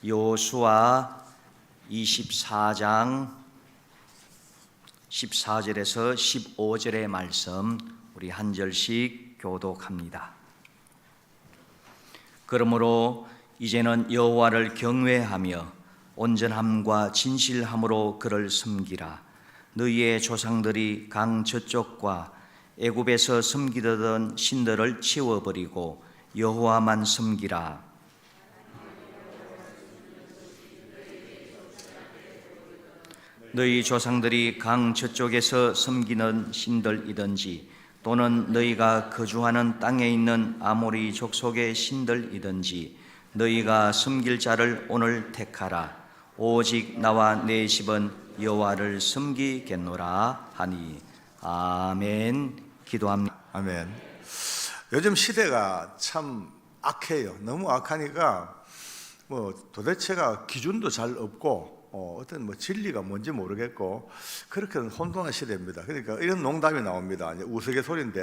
여호수아 24장 14절에서 15절의 말씀 우리 한 절씩 교독합니다. 그러므로 이제는 여호와를 경외하며 온전함과 진실함으로 그를 섬기라. 너희의 조상들이 강 저쪽과 애굽에서 섬기던 신들을 치워버리고 여호와만 섬기라. 너희 조상들이 강 저쪽에서 섬기는 신들이든지 또는 너희가 거주하는 땅에 있는 아모리 족속의 신들이든지 너희가 섬길 자를 오늘 택하라. 오직 나와 내 집은 여호와를 섬기겠노라 하니. 아멘. 기도합니다. 아멘. 요즘 시대가 참 악해요. 너무 악하니까 도대체가 기준도 잘 없고 어떤 진리가 뭔지 모르겠고 그렇게 혼돈한 시대입니다. 그러니까 이런 농담이 나옵니다. 우스갯소리인데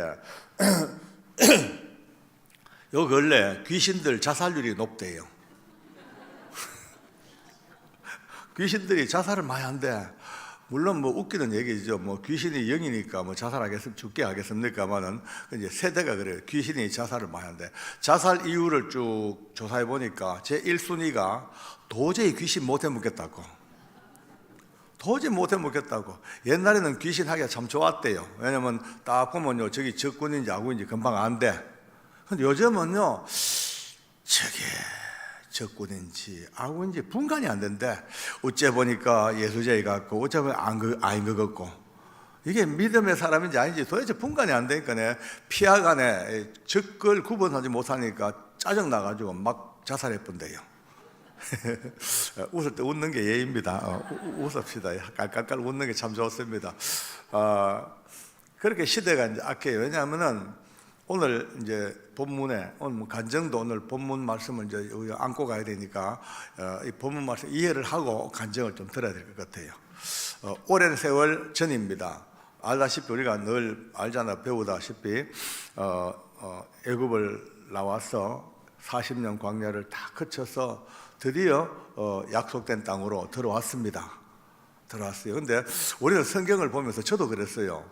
요 근래 귀신들 자살률이 높대요. 귀신들이 자살을 많이 한대. 물론 웃기는 얘기죠. 귀신이 영이니까 죽게 하겠습니까만은 이제 세대가 그래요. 귀신이 자살을 많이 한대. 자살 이유를 쭉 조사해 보니까 제 1순위가 도저히 귀신 못 해먹겠다고. 도저히 못 해먹겠다고. 옛날에는 귀신 하기가 참 좋았대요. 왜냐면 딱 보면요, 저기 적군인지 아군인지 금방 안 돼. 근데 요즘은요, 저게 적군인지 아군인지 분간이 안 된대. 어째 보니까 예수자이 같고 어째 보면 아닌 것 같고. 이게 믿음의 사람인지 아닌지 도대체 분간이 안 되니까 피하간에 적을 구분하지 못하니까 짜증나가지고 막 자살해 본대요. 웃을 때 웃는 게 예입니다. 웃읍시다. 깔깔깔 웃는 게 참 좋습니다. 그렇게 시대가 이제 악해요. 왜냐하면은 오늘 이제 본문에 오늘 간증도 오늘 본문 말씀을 이제 안고 가야 되니까 이 본문 말씀 이해를 하고 간증을 좀 들어야 될 것 같아요. 오랜 세월 전입니다. 알다시피 우리가 늘 알잖아, 배우다시피 애굽을 나와서 40년 광야를 다 거쳐서 드디어 약속된 땅으로 들어왔습니다. 들어왔어요. 근데 우리는 성경을 보면서 저도 그랬어요.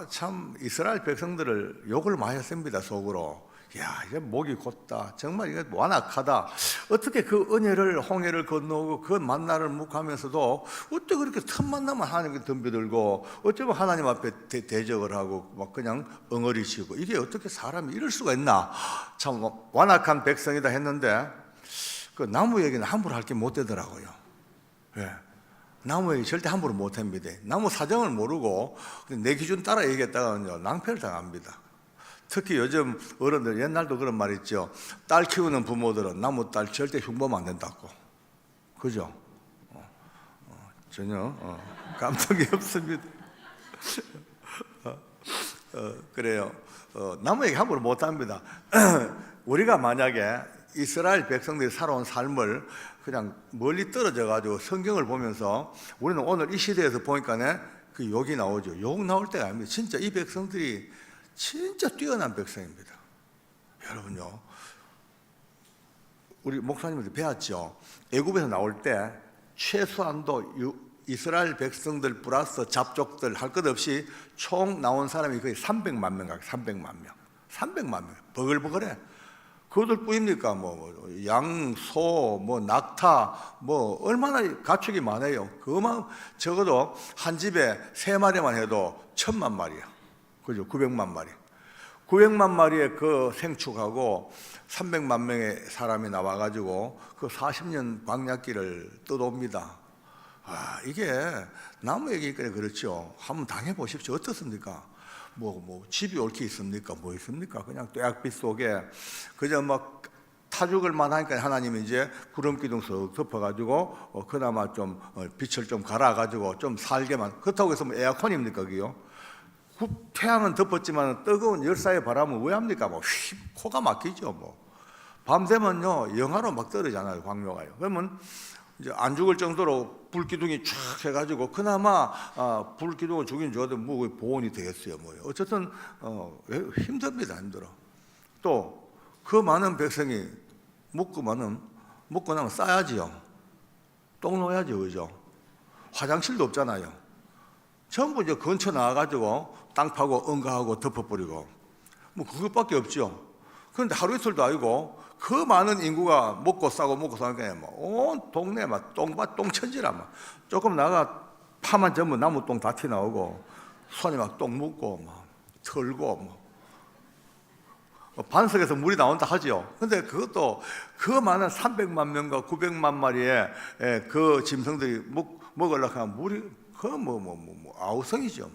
참 이스라엘 백성들을 욕을 많이 했습니다. 속으로. 야, 이게 목이 곧다. 정말 이게 완악하다. 어떻게 그 은혜를 홍해를 건너고 그 만나를 묵하면서도 어떻게 그렇게 틈만 나면 하나님께 덤벼들고 어쩌면 하나님 앞에 대적을 하고 막 그냥 엉어리시고 이게 어떻게 사람이 이럴 수가 있나. 참 완악한 백성이다 했는데 그 나무 얘기는 함부로 할 게 못 되더라고요. 예. 나무 얘기 절대 함부로 못 합니다. 나무 사정을 모르고 내 기준 따라 얘기했다가 낭패를 당합니다. 특히 요즘 어른들, 옛날도 그런 말 있죠. 딸 키우는 부모들은 나무 딸 절대 흉보면 안 된다고. 그죠? 전혀 감동이 없습니다. 그래요. 나무 얘기 함부로 못 합니다. 우리가 만약에 이스라엘 백성들이 살아온 삶을 그냥 멀리 떨어져 가지고 성경을 보면서 우리는 오늘 이 시대에서 보니까 그 욕이 나오죠. 욕 나올 때가 아닙니다. 진짜 이 백성들이 진짜 뛰어난 백성입니다. 여러분요, 우리 목사님한테 배웠죠. 애굽에서 나올 때 최소한도 이스라엘 백성들 플러스 잡족들 할 것 없이 총 나온 사람이 거의 300만 명, 300만 명, 300만 명, 버글버글해. 그것들 뿐입니까? 양, 소, 낙타, 얼마나 가축이 많아요. 그만 적어도 한 집에 3마리만 해도 1000만 마리야. 그죠? 900만 마리. 900만 마리의 그 생축하고 300만 명의 사람이 나와가지고 그 40년 광야길을 떠돕니다. 이게 나무 얘기니까 그렇죠. 한번 당해보십시오. 어떻습니까? 집이 옳게 있습니까? 있습니까? 그냥 뙤약빛 속에 그저 타죽을 만하니까 하나님이 이제 구름 기둥 석 덮어가지고 그나마 좀 빛을 좀 갈아가지고 좀 살게만. 그렇다고 해서 에어컨입니까? 그게요? 태양은 덮었지만 뜨거운 열사의 바람은 왜 합니까? 코가 막히죠. 밤 되면요 영하로 막 떨어지잖아요. 광명하요. 그러면 이제 안 죽을 정도로 불기둥이 쫙 해가지고 그나마 불기둥을 죽인 줘도 보온이 되겠어요. 어쨌든 힘듭니다. 힘들어. 또 그 많은 백성이 묻고 많은 먹고 나면 싸야지요. 똥 놓아야죠, 그죠? 화장실도 없잖아요. 전부 이제 근처 나와가지고 땅 파고 응가하고 덮어버리고 뭐 그것밖에 없죠. 그런데 하루 이틀도 아니고 그 많은 인구가 먹고 싸고 먹고 싸니까 온 동네 막 똥천지라 막 조금 나가 파만 전부 나무 똥 다 튀나오고 손이 막 똥 묻고 막 털고 뭐 반석에서 물이 나온다 하죠. 근데 그것도 그 많은 300만 명과 900만 마리의 그 짐승들이 먹으려고 하면 물이 아우성이죠.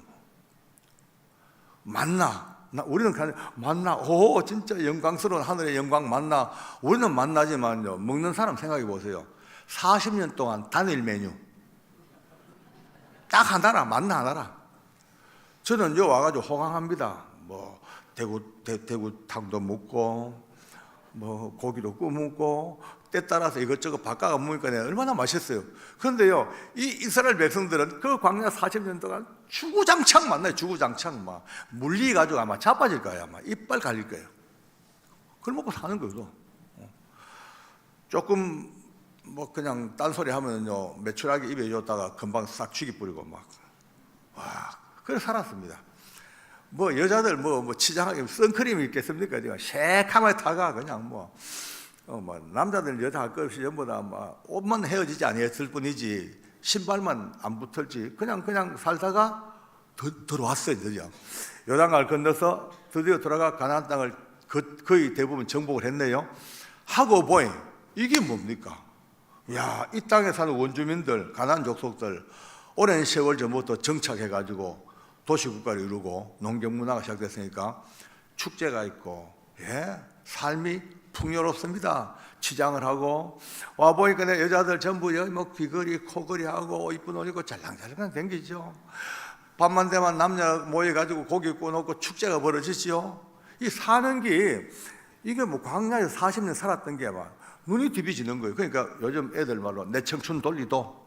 만나. 우리는 그냥 만나. 오, 진짜 영광스러운 하늘의 영광 만나. 우리는 만나지만요. 먹는 사람 생각해 보세요. 40년 동안 단일 메뉴. 딱 하나라, 만나 하나라. 저는 요 와가지고 호강합니다. 뭐 대구탕도 먹고 뭐 고기도 구워 먹고 때 따라서 이것저것 바꿔가 먹으니까 얼마나 맛있어요. 그런데요, 이 이스라엘 백성들은 그 광야 40년 동안 주구장창 만나요. 주구장창 막 물리 가지고 아마 자빠질 거예요. 아마 이빨 갈릴 거예요. 그걸 먹고 사는 거죠. 조금 뭐 그냥 딴소리 하면요 매출하게 입에 줬다가 금방 싹 죽이 뿌리고 막 와, 그래 살았습니다. 뭐 여자들 뭐 치장하게 선크림이 있겠습니까? 제가 새카맣게 타가 그냥 뭐 남자들 여자 할 것 없이 전부 다 막 옷만 헤어지지 아니했을 뿐이지 신발만 안 붙을지 그냥 살다가 들어왔어요. 드디어 요단강을 건너서 드디어 돌아가 가나안 땅을 거의 대부분 정복을 했네요. 하고 보니 이게 뭡니까? 야, 이 땅에 사는 원주민들 가나안 족속들 오랜 세월 전부터 정착해가지고 도시국가를 이루고 농경문화가 시작됐으니까 축제가 있고 삶이 풍요롭습니다. 치장을 하고 와보니까 여자들 전부 뭐 귀걸이 코걸이 하고 이쁜 옷 입고 잘랑잘랑 댕기죠. 밤만 되면 남녀 모여가지고 고기 구워 놓고 축제가 벌어지지요. 이 사는 게 이게 뭐 광야에서 40년 살았던 게 막 눈이 뒤비지는 거예요. 그러니까 요즘 애들 말로 내 청춘 돌리도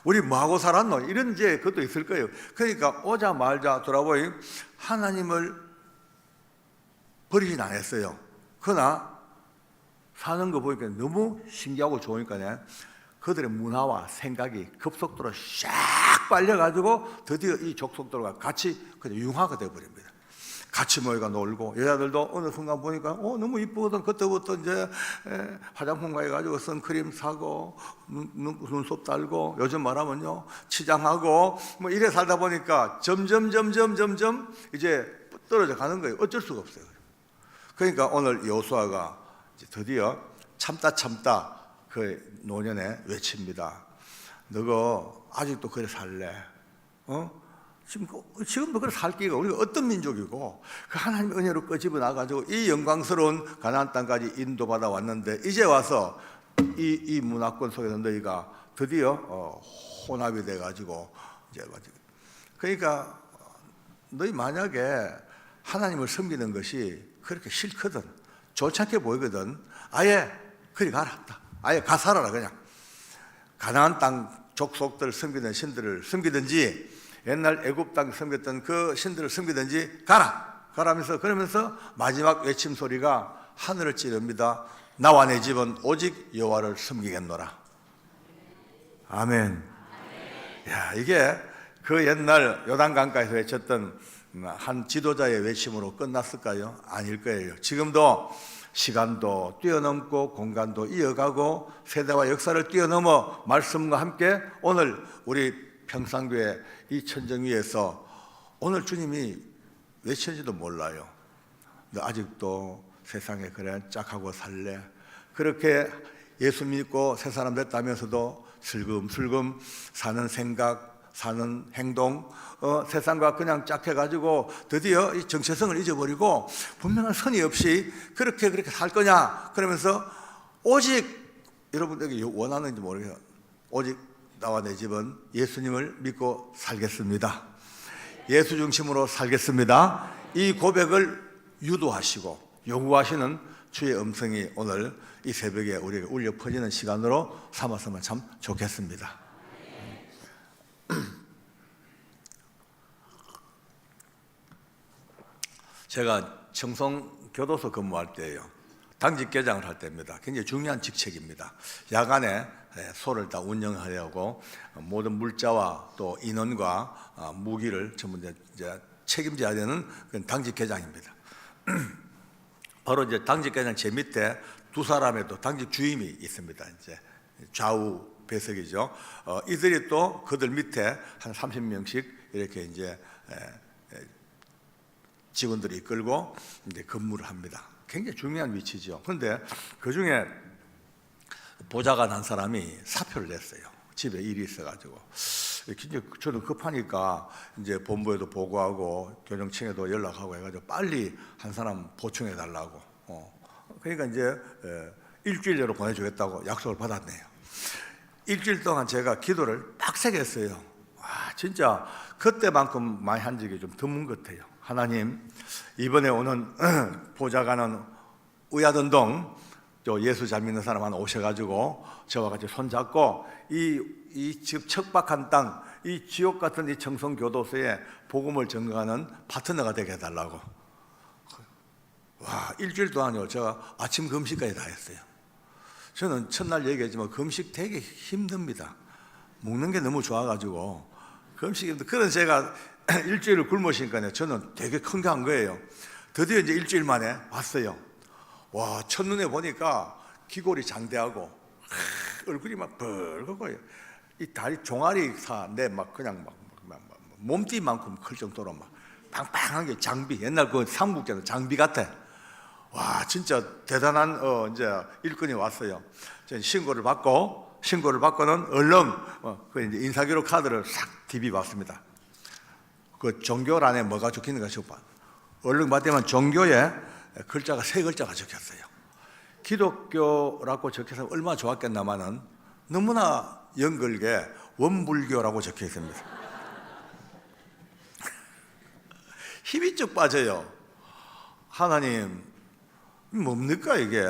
우리 뭐하고 살았노? 이런 이제 그것도 있을 거예요. 그러니까 오자 말자 돌아보니 하나님을 버리진 않았어요. 그러나 사는 거 보니까 너무 신기하고 좋으니까 그들의 문화와 생각이 급속도로 샥 빨려가지고 드디어 이 족속들과 같이 그냥 융화가 되어버립니다. 같이 모여가 놀고 여자들도 어느 순간 보니까 너무 이쁘거든. 그때부터 이제 화장품 가가지고 선크림 사고 눈썹 달고 요즘 말하면요 치장하고 뭐 이래 살다 보니까 점점 이제 떨어져 가는 거예요. 어쩔 수가 없어요. 그러니까 오늘 여호수아가 드디어 참다 그 노년에 외칩니다. 너가 아직도 그래 살래? 지금도 그래 살 기가 우리가 어떤 민족이고 그 하나님의 은혜로 끄집어 나가지고 이 영광스러운 가나안 땅까지 인도받아 왔는데 이제 와서 이 문화권 속에서 너희가 드디어 혼합이 돼가지고 이제 그러니까 너희 만약에 하나님을 섬기는 것이 그렇게 싫거든 좋지 않게 보이거든 아예 그리 가라 아예 가 살아라 그냥 가나안 땅 족속들 섬기는 신들을 섬기든지 옛날 애굽 땅 섬겼던 그 신들을 섬기든지 가라면서 그러면서 마지막 외침 소리가 하늘을 찌릅니다. 나와 내 집은 오직 여호와를 섬기겠노라. 아멘. 야, 이게 그 옛날 요단강가에서 외쳤던 한 지도자의 외침으로 끝났을까요? 아닐 거예요. 지금도 시간도 뛰어넘고 공간도 이어가고 세대와 역사를 뛰어넘어 말씀과 함께 오늘 우리 평상교회 이 천정 위에서 오늘 주님이 외치는지도 몰라요. 너 아직도 세상에 그래 짝하고 살래? 그렇게 예수 믿고 새 사람 됐다면서도 슬금슬금 사는 생각, 사는 행동, 세상과 그냥 짝해가지고 드디어 이 정체성을 잊어버리고 분명한 선의 없이 그렇게 살 거냐? 그러면서 오직 여러분들에게 원하는지 모르겠어요. 오직 나와 내 집은 예수님을 믿고 살겠습니다. 예수 중심으로 살겠습니다. 이 고백을 유도하시고 요구하시는 주의 음성이 오늘 이 새벽에 우리에게 울려 퍼지는 시간으로 삼았으면 참 좋겠습니다. 제가 청송 교도소 근무할 때예요. 당직 개장을 할 때입니다. 굉장히 중요한 직책입니다. 야간에 소를 다 운영하려고 모든 물자와 또 인원과 무기를 전부 이제 책임져야 되는 그런 당직 개장입니다. 바로 이제 당직 개장 제 밑에 두 사람의 또 당직 주임이 있습니다. 이제 좌우 배석이죠. 이들이 또 그들 밑에 한 30명씩 이렇게 이제 직원들이 이끌고 이제 근무를 합니다. 굉장히 중요한 위치죠. 그런데 그 중에 보좌관 한 사람이 사표를 냈어요. 집에 일이 있어가지고. 저는 급하니까 이제 본부에도 보고하고 교정청에도 연락하고 해가지고 빨리 한 사람 보충해 달라고. 그러니까 이제 일주일 내로 보내주겠다고 약속을 받았네요. 일주일 동안 제가 기도를 빡세게 했어요. 와, 진짜 그때만큼 많이 한 적이 좀 드문 것 같아요. 하나님, 이번에 오는 보좌관은 의아던동 또 예수 잘 믿는 사람 하나 오셔가지고 저와 같이 손잡고 이 척박한 땅, 이 지옥 같은 이 청송교도소에 복음을 전가하는 파트너가 되게 해달라고. 와, 일주일 동안요 제가 아침 금식까지 다 했어요. 저는 첫날 얘기했지만 금식 되게 힘듭니다. 먹는 게 너무 좋아가지고 금식이 힘들어요. 그런 제가 일주일을 굶으시니까요 저는 되게 큰 게 한 거예요. 드디어 이제 일주일 만에 왔어요. 와, 첫눈에 보니까 귀골이 장대하고 얼굴이 막 붉어요. 이 다리 종아리 사내 막 그냥 막 몸띠만큼 클 정도로 막 빵빵한 게 장비, 옛날 그 삼국제는 장비 같아. 와, 진짜 대단한 이제 일꾼이 왔어요. 신고를 받고는 얼른 그 이제 인사기록 카드를 싹 DB 받습니다. 그 종교란에 뭐가 적혀있는가 싶어. 얼른 받으면 종교에 글자가 3글자가 적혔어요. 기독교라고 적혀서 얼마나 좋았겠나마는 너무나 연글게 원불교라고 적혀 있습니다. 힘이 쭉 빠져요. 하나님, 뭡니까 이게?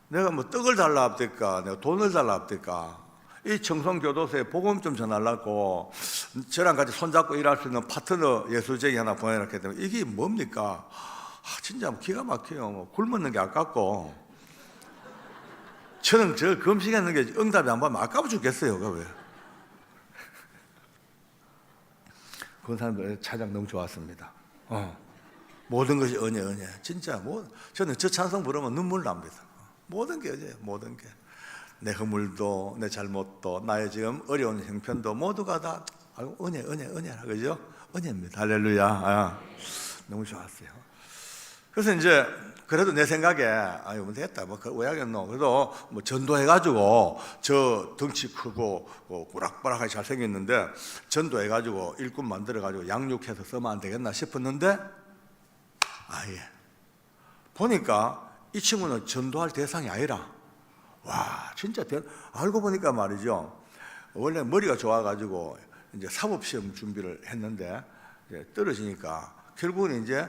내가 뭐 떡을 달라 합니까? 내가 돈을 달라 합니까? 이 청송교도소에 복음 좀 전하려고 저랑 같이 손잡고 일할 수 있는 파트너 예수쟁이 하나 보내놨기 때문에 이게 뭡니까? 진짜 기가 막혀요. 뭐 굶었는 게 아깝고 저는 저 금식했는 게 응답이 안 받으면 아까워 죽겠어요. 왜? 그 사람들 찬양 너무 좋았습니다. 모든 것이 은혜. 진짜 저는 저 찬송 부르면 눈물 납니다. 모든 게 은혜예요. 모든 게. 내 허물도 내 잘못도 나의 지금 어려운 형편도 모두가 다 은혜 그죠? 은혜입니다. 할렐루야. 너무 좋았어요. 그래서 이제 그래도 내 생각에 뭐 됐다 왜 하겠노. 그래도 뭐 전도해가지고 저 덩치 크고 꾸락꾸락하게 잘생겼는데 전도해가지고 일꾼 만들어가지고 양육해서 쓰면 안 되겠나 싶었는데 보니까 이 친구는 전도할 대상이 아니라 와, 진짜 알고 보니까 말이죠. 원래 머리가 좋아가지고 이제 사법시험 준비를 했는데 이제 떨어지니까 결국은 이제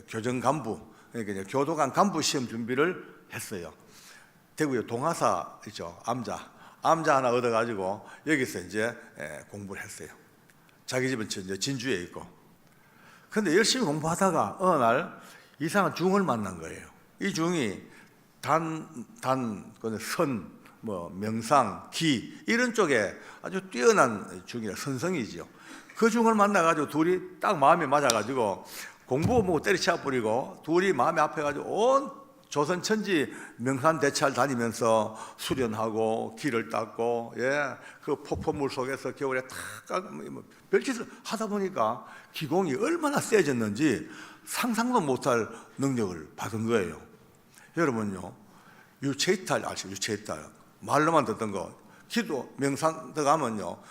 교정 간부, 그러니까 이제 교도관 간부 시험 준비를 했어요. 대구에 동아사 있죠, 암자 하나 얻어가지고 여기서 이제 공부를 했어요. 자기 집은 이제 진주에 있고. 그런데 열심히 공부하다가 어느 날 이상한 중을 만난 거예요. 이 중이 선, 명상, 기 이런 쪽에 아주 뛰어난 중이라 선성이지요. 그 중을 만나가지고 둘이 딱 마음이 맞아가지고 공부 때리쳐 버리고 둘이 마음이 아파가지고 온 조선 천지 명산 대찰 다니면서 수련하고 길을 닦고 그 폭포물 속에서 겨울에 탁 별짓을 하다 보니까 기공이 얼마나 세졌는지 상상도 못할 능력을 받은 거예요. 여러분요, 유체이탈 아시죠? 유체이탈 말로만 듣던 거 기도 명상 들어가면요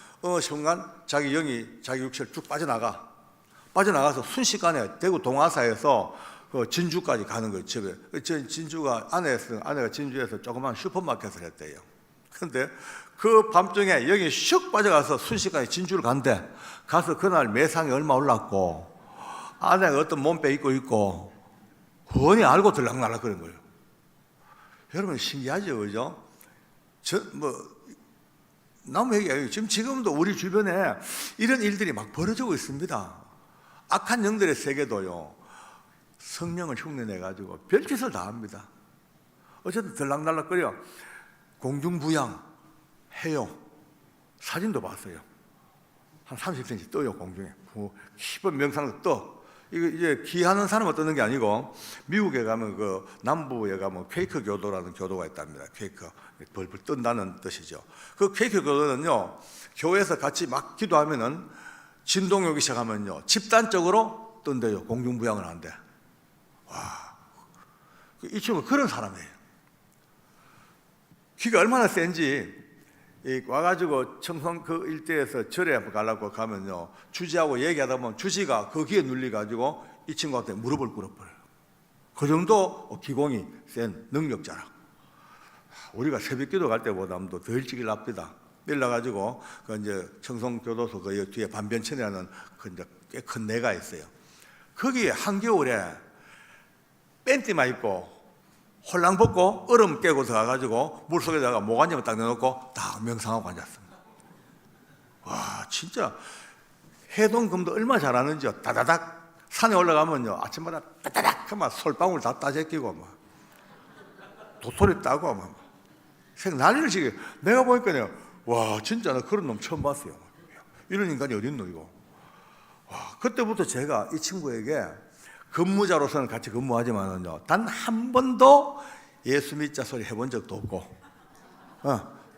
순간 자기 영이 자기 육체를 쭉 빠져나가서 순식간에 대구 동아사에서 그 진주까지 가는 거예요. 집에 진주가 아내가 진주에서 조그만 슈퍼마켓을 했대요. 그런데 그 밤중에 영이 슉 빠져가서 순식간에 진주를 간대. 가서 그날 매상이 얼마 올랐고 아내가 어떤 몸빼 입고 있고 훤히 알고 들락날락 그런 거예요. 여러분 신기하죠, 그죠? 남 얘기해요. 지금도 우리 주변에 이런 일들이 막 벌어지고 있습니다. 악한 영들의 세계도요. 성령을 흉내내가지고 별짓을 다 합니다. 어쨌든 들락날락거려. 공중부양 해요. 사진도 봤어요. 한 30cm 떠요, 공중에. 깊은 명상도 떠. 이거 이제 기하는 사람은 뜨는 게 아니고, 미국에 가면 그 남부에 가면 퀘이크 교도라는 교도가 있답니다. 퀘이크. 벌벌 뜬다는 뜻이죠. 그 퀘이크 교도는요, 교회에서 같이 막 기도하면은 진동이 오기 시작하면요, 집단적으로 뜬대요. 공중부양을 한대. 와. 이 친구가 그런 사람이에요. 기가 얼마나 센지, 와가지고 청송 그 일대에서 절에 한번 가려고 가면요, 주지하고 얘기하다 보면 주지가 그 귀에 눌려가지고 이 친구한테 무릎을 꿇어버려요. 그 정도 기공이 센 능력자라. 우리가 새벽 기도 갈 때보다도 더 일찍 일납니다. 일나가지고 그 이제 청송교도소 그 뒤에 반변천이라는 그 이제 꽤 큰 내가 있어요. 거기에 한겨울에 팬티만 입고 홀랑 벗고 얼음 깨고 들어가가지고 물속에다가 모관념을 딱 내놓고 다 명상하고 앉았습니다. 와, 진짜 해동금도 얼마나 잘하는지요. 다다닥 산에 올라가면요, 아침마다 다다닥 하면 솔방울 다 따제끼고 막 도토리 따고 막 난리를 치게. 내가 보니까요, 와, 진짜 나 그런 놈 처음 봤어요. 이런 인간이 어딨노 이거. 와, 그때부터 제가 이 친구에게 근무자로서는 같이 근무하지만은요, 단 한 번도 예수 믿자 소리 해본 적도 없고,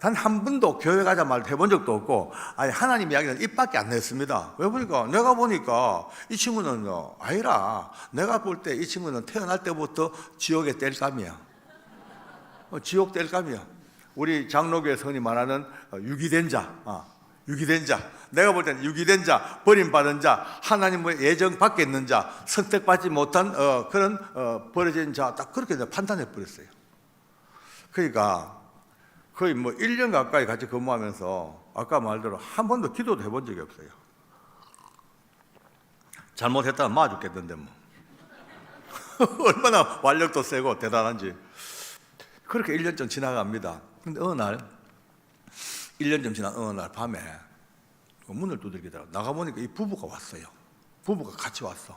단 한 번도 교회 가자 말 해본 적도 없고, 아니 하나님 이야기는 입밖에 안 냈습니다. 왜 보니까 내가 보니까 이 친구는요, 아니라 내가 볼 때 이 친구는 태어날 때부터 지옥의 땔감이야. 지옥 땔감이야. 우리 장로교에서 흔히 말하는 유기된 자, 유기된 자. 내가 볼 때는 유기된 자, 버림받은 자, 하나님의 예정 밖에 있는 자, 선택받지 못한 그런 버려진 자, 딱 그렇게 판단해 버렸어요. 그러니까 거의 뭐 1년 가까이 같이 근무하면서 아까 말대로 한 번도 기도도 해본 적이 없어요. 잘못했다면 맞아 죽겠던데 뭐. 얼마나 완력도 세고 대단한지. 그렇게 1년쯤 지나갑니다. 근데 어느 날 1년쯤 지난 어느 날 밤에 문을 두들기더라고. 나가보니까 이 부부가 왔어요. 부부가 같이 왔어.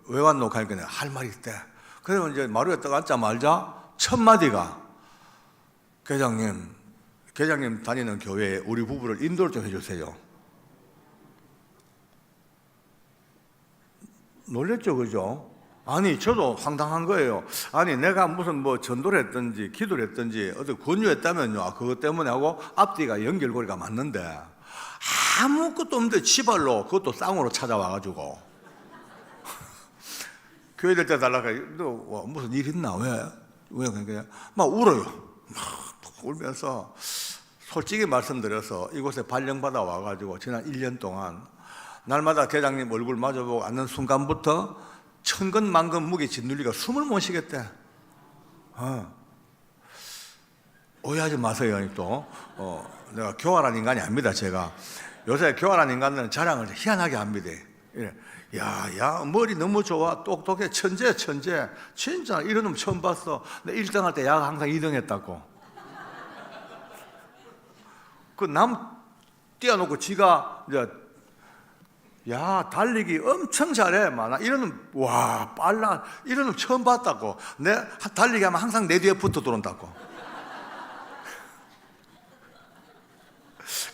왜 왔노? 하니까 할 말이 있대. 그러면 이제 마루에 딱 앉자마자 첫 마디가, 계장님 다니는 교회에 우리 부부를 인도를 좀 해주세요. 놀랬죠, 그죠? 아니, 저도 황당한 거예요. 아니, 내가 무슨 뭐 전도를 했든지 기도를 했든지 어떻게 권유했다면요, 그것 때문에 하고 앞뒤가 연결고리가 맞는데 아무것도 없는데 지발로 그것도 쌍으로 찾아와가지고 교회 될 때 달라가, 너 무슨 일 있나? 왜 그냥 막 울어요. 막 울면서 솔직히 말씀드려서 이곳에 발령받아 와가지고 지난 1년 동안 날마다 계장님 얼굴 마주보고 앉는 순간부터 천근 만근 무게 짓눌리가 숨을 못 쉬겠대. 오해하지 마세요. 또 내가 교활한 인간이 아닙니다. 제가 요새 교활한 인간들은 자랑을 희한하게 합니다. 야, 머리 너무 좋아, 똑똑해, 천재. 진짜 이런 놈 처음 봤어. 내 1등 할 때 야가 항상 2등 했다고. 그 남 띄워놓고 지가 이제 야, 달리기 엄청 잘해. 나 이런 놈, 와, 빨라. 이런 놈 처음 봤다고. 내 달리기 하면 항상 내 뒤에 붙어 들어온다고.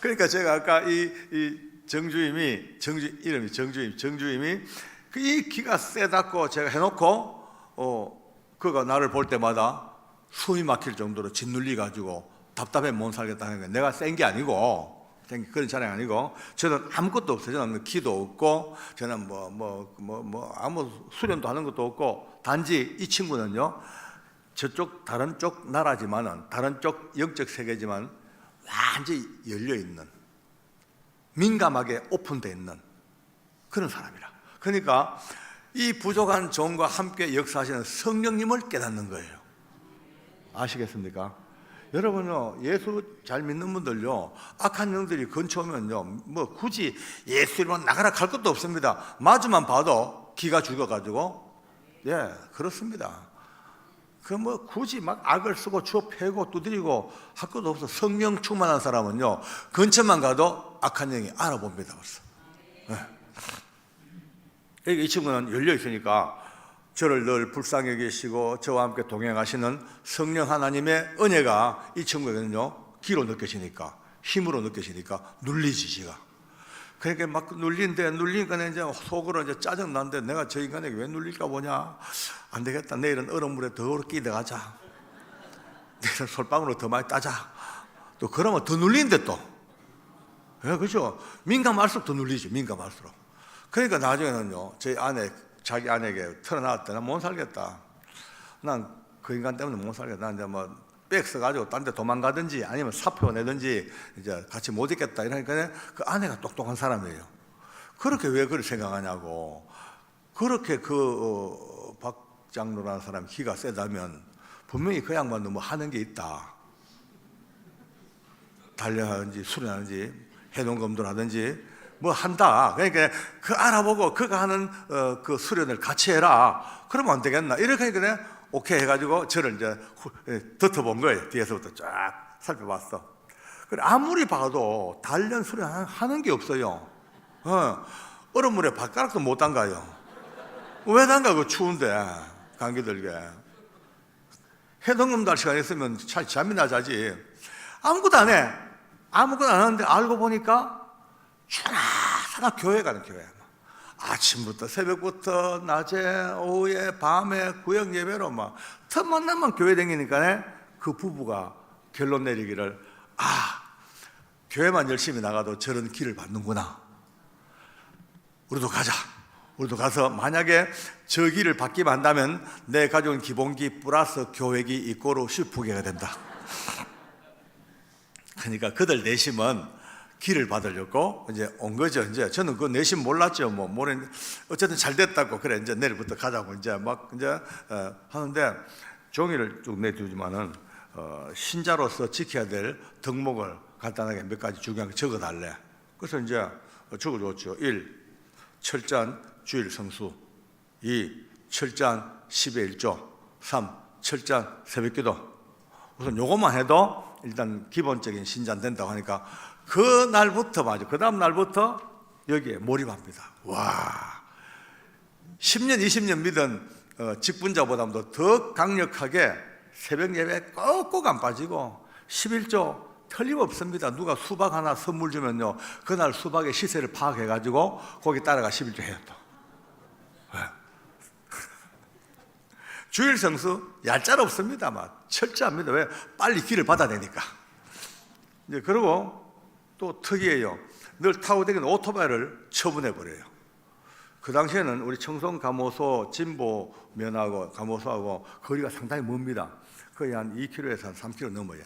그러니까 제가 아까 이 정주임이 이 기가 세다고 제가 해놓고 그가 나를 볼 때마다 숨이 막힐 정도로 짓눌리 가지고 답답해 못 살겠다 하는 거예요. 내가 센 게 아니고, 그런 자랑이 아니고, 저는 아무것도 없어요. 저는 기도 없고, 저는 아무 수련도 하는 것도 없고, 단지 이 친구는요, 저쪽 다른 쪽 나라지만은, 다른 쪽 영적 세계지만 완전히 열려 있는, 민감하게 오픈되어 있는 그런 사람이라. 그러니까 이 부족한 종과 함께 역사하시는 성령님을 깨닫는 거예요. 아시겠습니까? 여러분요, 예수 잘 믿는 분들요, 악한 영들이 근처 오면요, 뭐 굳이 예수 이름으로 나가라 갈 것도 없습니다. 마주만 봐도 기가 죽어가지고, 예, 그렇습니다. 그 뭐 굳이 막 악을 쓰고 주워 패고 두드리고 할 것도 없어. 성령 충만한 사람은요, 근처만 가도 악한 영이 알아봅니다. 벌써. 예. 이 친구는 열려 있으니까 저를 늘 불쌍히 계시고 저와 함께 동행하시는 성령 하나님의 은혜가 이 친구에게는요 기로 느껴지니까, 힘으로 느껴지니까 눌리지 지가. 그러니까 막 눌리니까 이제 속으로 이제 짜증 나는데, 내가 저 인간에게 왜 눌릴까 보냐. 안 되겠다, 내일은 얼음물에 더 끼 들어가자, 내일은 솔방울로 더 많이 따자. 또 그러면 더 눌리는데 또. 예, 그렇죠. 민감할수록 더 눌리죠, 민감할수록. 그러니까 나중에는요 자기 아내에게 털어놨다. 난 못 살겠다. 난 그 인간 때문에 못 살겠다. 난 이제 뭐 백 써가지고 딴 데 도망가든지 아니면 사표 내든지 이제 같이 못 있겠다. 이러니까 그 아내가 똑똑한 사람이에요. 그렇게 왜 그걸 생각하냐고. 그렇게 박 장로라는 사람이 기가 세다면 분명히 그 양반도 뭐 하는 게 있다. 달려하든지 수련하든지 해동검도를 하든지 뭐 한다. 그러니까 그 알아보고 그가 하는 그 수련을 같이 해라. 그러면 안 되겠나. 이렇게 하니까 내가 오케이 해가지고 저를 이제 덮어본 거예요. 뒤에서부터 쫙 살펴봤어. 그래, 아무리 봐도 단련 수련 하는 게 없어요. 얼음물에 발가락도 못 담가요. 왜 담가? 그 추운데 감기 들게. 해동검도 할 시간 있으면 잠이나 자지. 아무것도 안 해. 아무것도 안 하는데 알고 보니까 주나사나 교회 가는 교회. 아침부터 새벽부터 낮에 오후에 밤에 구역 예배로 막 틈만 나면 교회 다니니까 그 부부가 결론 내리기를, 교회만 열심히 나가도 저런 길을 받는구나. 우리도 가자. 우리도 가서 만약에 저 길을 받기만 한다면 내 가져온 기본기 플러스 교회기 이꼬로 슈프게가 된다. 그러니까 그들 내심은 길을 받으려고 이제 온 거죠. 이제 저는 그 내심 몰랐죠. 모르 어쨌든 잘 됐다고. 그래, 이제 내일부터 가자고 이제 막 이제 하는데 종이를 쭉 내주지만은 신자로서 지켜야 될 덕목을 간단하게 몇 가지 중요한 거 적어달래. 그래서 이제 적어줬죠. 1. 철저한 주일 성수. 2. 철저한 10의 1조. 3. 철저한 새벽기도. 우선 요것만 해도 일단 기본적인 신자는 된다고 하니까 그 날부터 맞아. 그 다음 날부터 여기에 몰입합니다. 와, 10년, 20년 믿은 직분자보다도 더 강력하게 새벽 예배 꼭꼭 안 빠지고 11조 틀림없습니다. 누가 수박 하나 선물 주면요, 그날 수박의 시세를 파악해가지고 거기 따라가 11조 해요 또. 주일 성수 얄짤없습니다. 막 철저합니다. 왜? 빨리 길을 받아내니까. 이제 그리고 또 특이해요. 늘 타고 다니는 오토바이를 처분해버려요. 그 당시에는 우리 청송 감호소 진보면하고 감호소하고 거리가 상당히 멉니다. 거의 한 2km에서 한 3km 넘어요.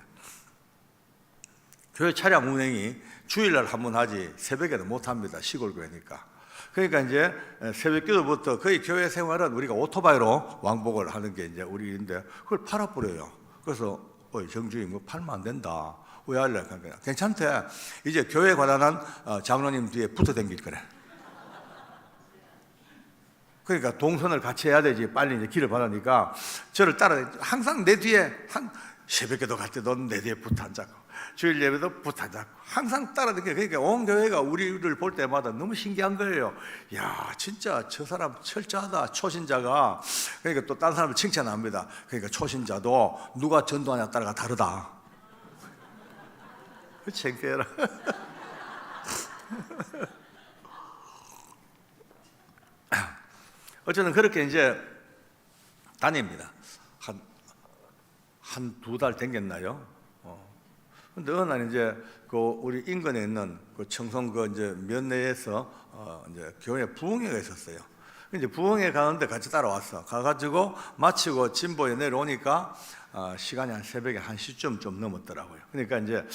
교회 차량 운행이 주일날 한 번 하지 새벽에는 못합니다. 시골 교회니까. 그러니까 이제 새벽기도부터 거의 교회 생활은 우리가 오토바이로 왕복을 하는 게 이제 우리인데 그걸 팔아버려요. 그래서 정주임 뭐 팔면 안 된다. 왜 할래? 괜찮대. 이제 교회에 관한 장로님 뒤에 붙어 댕길 거래. 그러니까 동선을 같이 해야 되지. 빨리 이제 길을 받으니까 저를 따라 항상 내 뒤에 새벽기도 갈 때도 내 뒤에 붙어 앉았고 주일 예배도 붙어 앉았고 항상 따라다니까. 그러니까 온 교회가 우리를 볼 때마다 너무 신기한 거예요. 야, 진짜 저 사람 철저하다. 초신자가. 그러니까 또 다른 사람을 칭찬합니다. 그러니까 초신자도 누가 전도하냐 따라가 다르다. 창피해라. 어쨌든 그렇게 이제 다닙니다. 한 두 달 댕겼나요? 근데 어느 날 이제 그 우리 인근에 있는 그 청송 그 이제 면내에서 이제 교회 부흥회가 있었어요. 이제 부흥회 가는데 같이 따라왔어. 가가지고 마치고 진보에 내려오니까 시간이 한 새벽에 1시쯤 좀 넘었더라고요. 그러니까 이제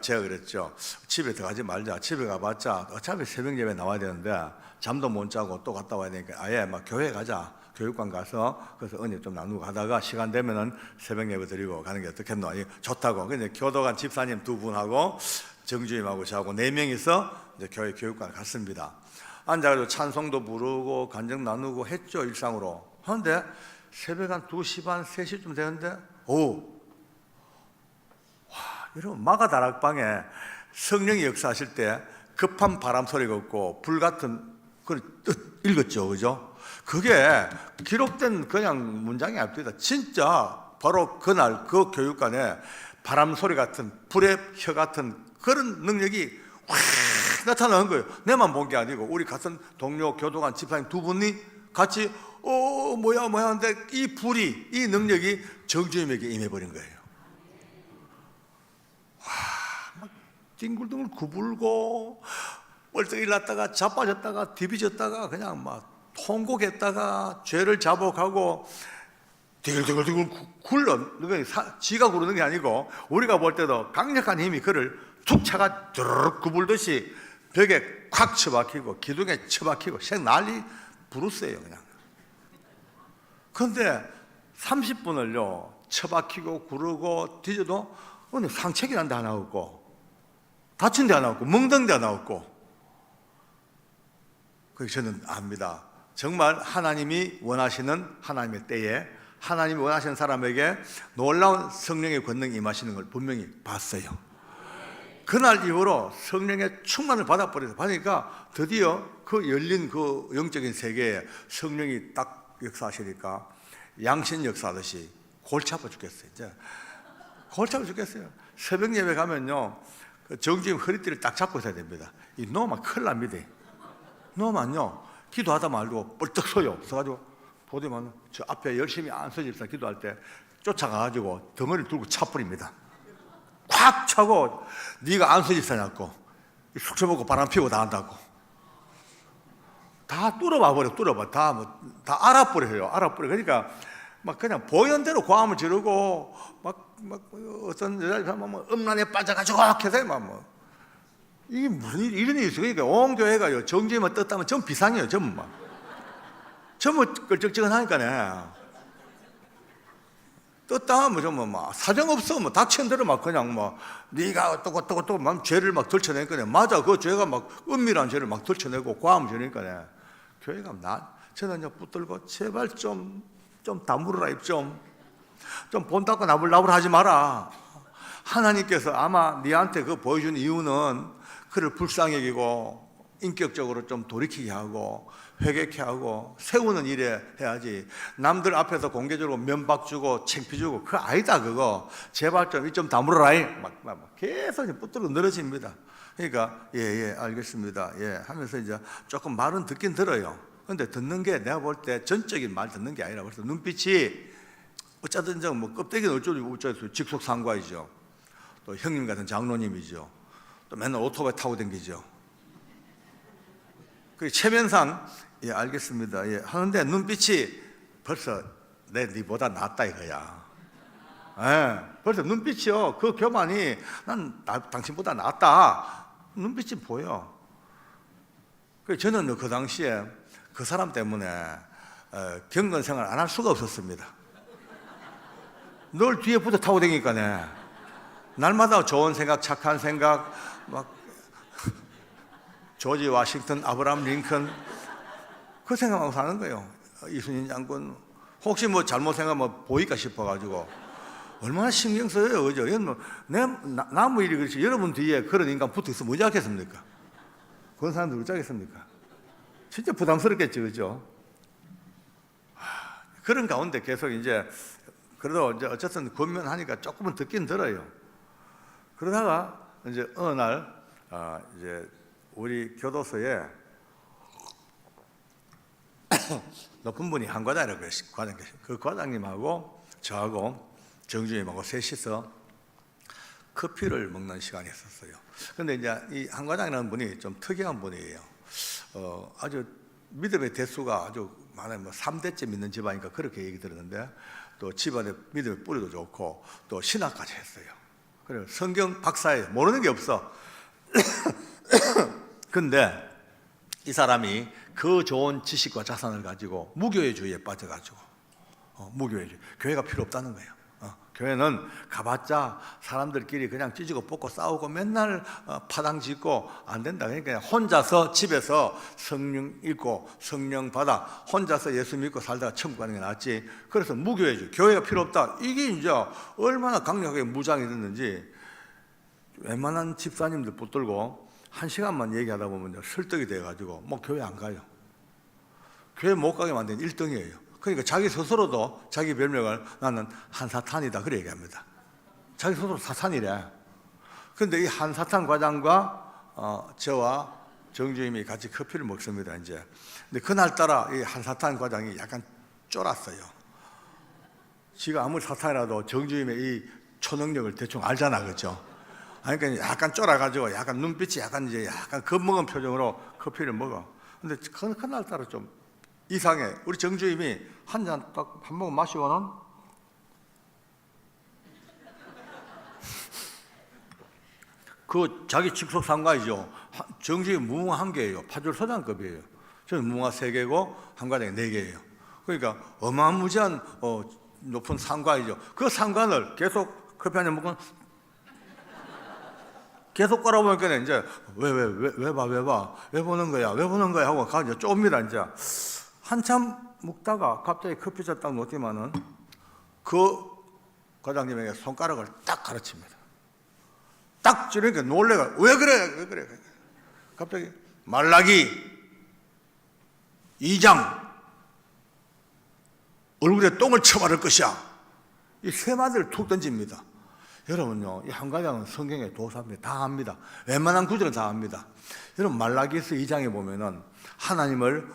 제가 그랬죠. 집에 들어가지 말자. 집에 가봤자 어차피 새벽 예배 나와야 되는데 잠도 못 자고 또 갔다 와야 되니까 아예 막 교회 가자. 교육관 가서 그래서 은혜 좀 나누고 가다가 시간 되면은 새벽 예배 드리고 가는 게 어떻겠노? 좋다고. 근데 교도관 집사님 2분하고 정주임하고 저하고 4명이서 이제 교회 교육관 갔습니다. 앉아가지고 찬송도 부르고 간증 나누고 했죠, 일상으로. 그런데 새벽 한 2시 반, 3시쯤 되는데 이러면 마가다락방에 성령이 역사하실 때 급한 바람 소리가 없고 불 같은 걸 읽었죠, 그죠? 그게 기록된 그냥 문장이 아닙니다. 진짜 바로 그날 그 교육관에 바람 소리 같은 불의 혀 같은 그런 능력이 확 나타나는 거예요. 내만 본 게 아니고 우리 같은 동료 교도관 집사님 두 분이 같이 뭐야 하는데 이 불이 이 능력이 정주임에게 임해버린 거예요. 막 뒹굴뒹굴 구불고 벌떡 일났다가 자빠졌다가 뒤비졌다가 그냥 막 통곡했다가 죄를 자복하고 디글디글 굴러 지가 구르는 게 아니고 우리가 볼 때도 강력한 힘이 그를 툭 차가 드르륵 구불듯이 벽에 콱 쳐박히고 기둥에 쳐박히고 생 난리 부르스예요 그냥. 그런데 30분을요 쳐박히고 구르고 뒤져도 오늘 상처기 난 데 하나 없고 다친 데 하나 없고 멍든 데 하나 없고. 그래서 저는 압니다. 정말 하나님이 원하시는 하나님의 때에 하나님이 원하시는 사람에게 놀라운 성령의 권능이 임하시는 걸 분명히 봤어요. 그날 이후로 성령의 충만을 받으니까 드디어 그 열린 그 영적인 세계에 성령이 딱 역사하시니까 양신 역사하듯이 골치 아파 죽겠어요. 이제 골치 아파 죽겠어요. 새벽 예배 가면요 정주임 허리띠를 딱 잡고 있어야 됩니다. 이 놓으면 큰일 납니다. 놓으면요 기도하다 말고 뻘떡 서요. 서가지고 보더만 저 앞에 열심히 안서집사 기도할 때 쫓아가가지고 덩어리를 들고 차버립니다. 콱 차고 네가 안서집사냐고 숙소먹고 바람 피우고 다 한다고 다 뚫어봐 버려. 뚫어봐 다 알아버려요. 알아버려. 그러니까 막 그냥 보연대로 고함을 지르고 막 어떤 여자 뭐 음란에 빠져가지고 해서 뭐 이게 무슨 이런 일이 있어요. 그러니까 온 교회가요 정주임만 떴다면 전 비상이에요. 전부 끌적지근하니까네. 떴다 하면 뭐 사정 없어 뭐 닥친 대로 막 그냥 뭐 네가 어떻고 막 죄를 막 들춰내니까네. 맞아 그 죄가 막 은밀한 죄를 막 들춰내고 고함을 지르니까네. 교회가 저는 붙들고 제발 좀 다물어라 입 좀 본다고 나불나불 하지 마라. 하나님께서 아마 네한테 그 보여준 이유는 그를 불쌍히 여기고 인격적으로 좀 돌이키게 하고 회개케 하고 세우는 일에 해야지. 남들 앞에서 공개적으로 면박 주고 창피 주고 그거 아니다. 그거 제발 좀 다물어라 막 계속 붙들고 늘어집니다. 그러니까 예 알겠습니다 예 하면서 이제 조금 말은 듣긴 들어요. 근데 듣는 게 내가 볼 때 전적인 말 듣는 게 아니라 벌써 눈빛이 어쩌든 뭐 껍데기는 어쩌고 직속상과이죠. 또 형님 같은 장로님이죠. 또 맨날 오토바이 타고 다니죠. 그 체면상 예 알겠습니다 예 하는데 눈빛이 벌써 니보다 낫다 이거야. 예 벌써 눈빛이요 그 교만이 난 당신보다 낫다 눈빛이 보여. 그래서 저는 그 당시에 그 사람 때문에 경건 생활 안 할 수가 없었습니다. 늘 뒤에 붙어 타고 다니니까네. 날마다 좋은 생각, 착한 생각, 막 조지 워싱턴, 아브라함 링컨 그 생각하고 사는 거예요. 이순신 장군 혹시 뭐 잘못 생각하면 보일까 싶어가지고 얼마나 신경 써요, 그죠? 이건 뭐 나무 일이 그렇지 여러분 뒤에 그런 인간 붙어 있으면 어찌 하겠습니까? 그런 사람들 어찌 하겠습니까? 진짜 부담스럽겠죠, 그죠? 그런 가운데 계속 이제 그래도 이제 어쨌든 권면하니까 조금은 듣긴 들어요. 그러다가 이제 어느 날 이제 우리 교도소에 높은 분이 한 과장이라고 계신 과장 계신 그 과장님하고 저하고 정주임하고 셋이서 커피를 먹는 시간이 있었어요. 근데 이제 이 한 과장이라는 분이 좀 특이한 분이에요. 아주 믿음의 대수가 아주 많아요. 뭐 3대째 믿는 집안이니까 그렇게 얘기 들었는데 또 집안에 믿음의 뿌리도 좋고 또 신학까지 했어요. 그래요. 성경 박사예요. 모르는 게 없어. 근데 이 사람이 그 좋은 지식과 자산을 가지고 무교회주의에 빠져가지고 무교회주의 교회가 필요 없다는 거예요. 교회는 가봤자 사람들끼리 그냥 찢고 뽑고 싸우고 맨날 파당 짓고 안 된다. 그러니까 혼자서 집에서 성령 읽고 성령 받아 혼자서 예수 믿고 살다가 천국 가는 게 낫지. 그래서 무교회주의 교회가 필요 없다. 이게 이제 얼마나 강력하게 무장이 됐는지 웬만한 집사님들 붙들고 한 시간만 얘기하다 보면 설득이 돼가지고 뭐 교회 안 가요. 교회 못 가게 만든 1등이에요. 그러니까 자기 스스로도 자기 별명을 나는 한사탄이다 그래 얘기합니다. 자기 스스로 사탄이래. 그런데 이 한사탄 과장과 저와 정주임이 같이 커피를 먹습니다. 이제. 근데 그날따라 이 한사탄 과장이 약간 쫄았어요. 지가 아무리 사탄이라도 정주임의 이 초능력을 대충 알잖아, 그렇죠? 그러니까 약간 쫄아가지고 약간 눈빛이 약간 겁먹은 표정으로 커피를 먹어. 근데 그날따라 좀 이상해. 우리 정주임이 한 잔 딱 한 모금 마시고는 그 자기 직속 상가이죠. 정주임 무궁화 1개예요. 파줄 서장급이에요. 저는 무궁화 3개고 한 과장이 4개예요. 그러니까 어마무지한 높은 상가이죠. 그 상관을 계속 커피 한 잔 먹고 계속 걸어보니까 이제 왜 보는 거야 하고 가서 좁니다. 이제 한참 먹다가 갑자기 커피잔 딱 놓지만은 그 과장님에게 손가락을 딱 가르칩니다. 딱 찌르니까 놀래가 왜 그래 갑자기 말라기 2장 얼굴에 똥을 쳐바를 것이야. 이 세 마디를 툭 던집니다. 여러분요, 이 한 과장은 성경의 도사입니다. 다 압니다. 웬만한 구절은 다 압니다. 여러분 말라기서 2장에 보면은 하나님을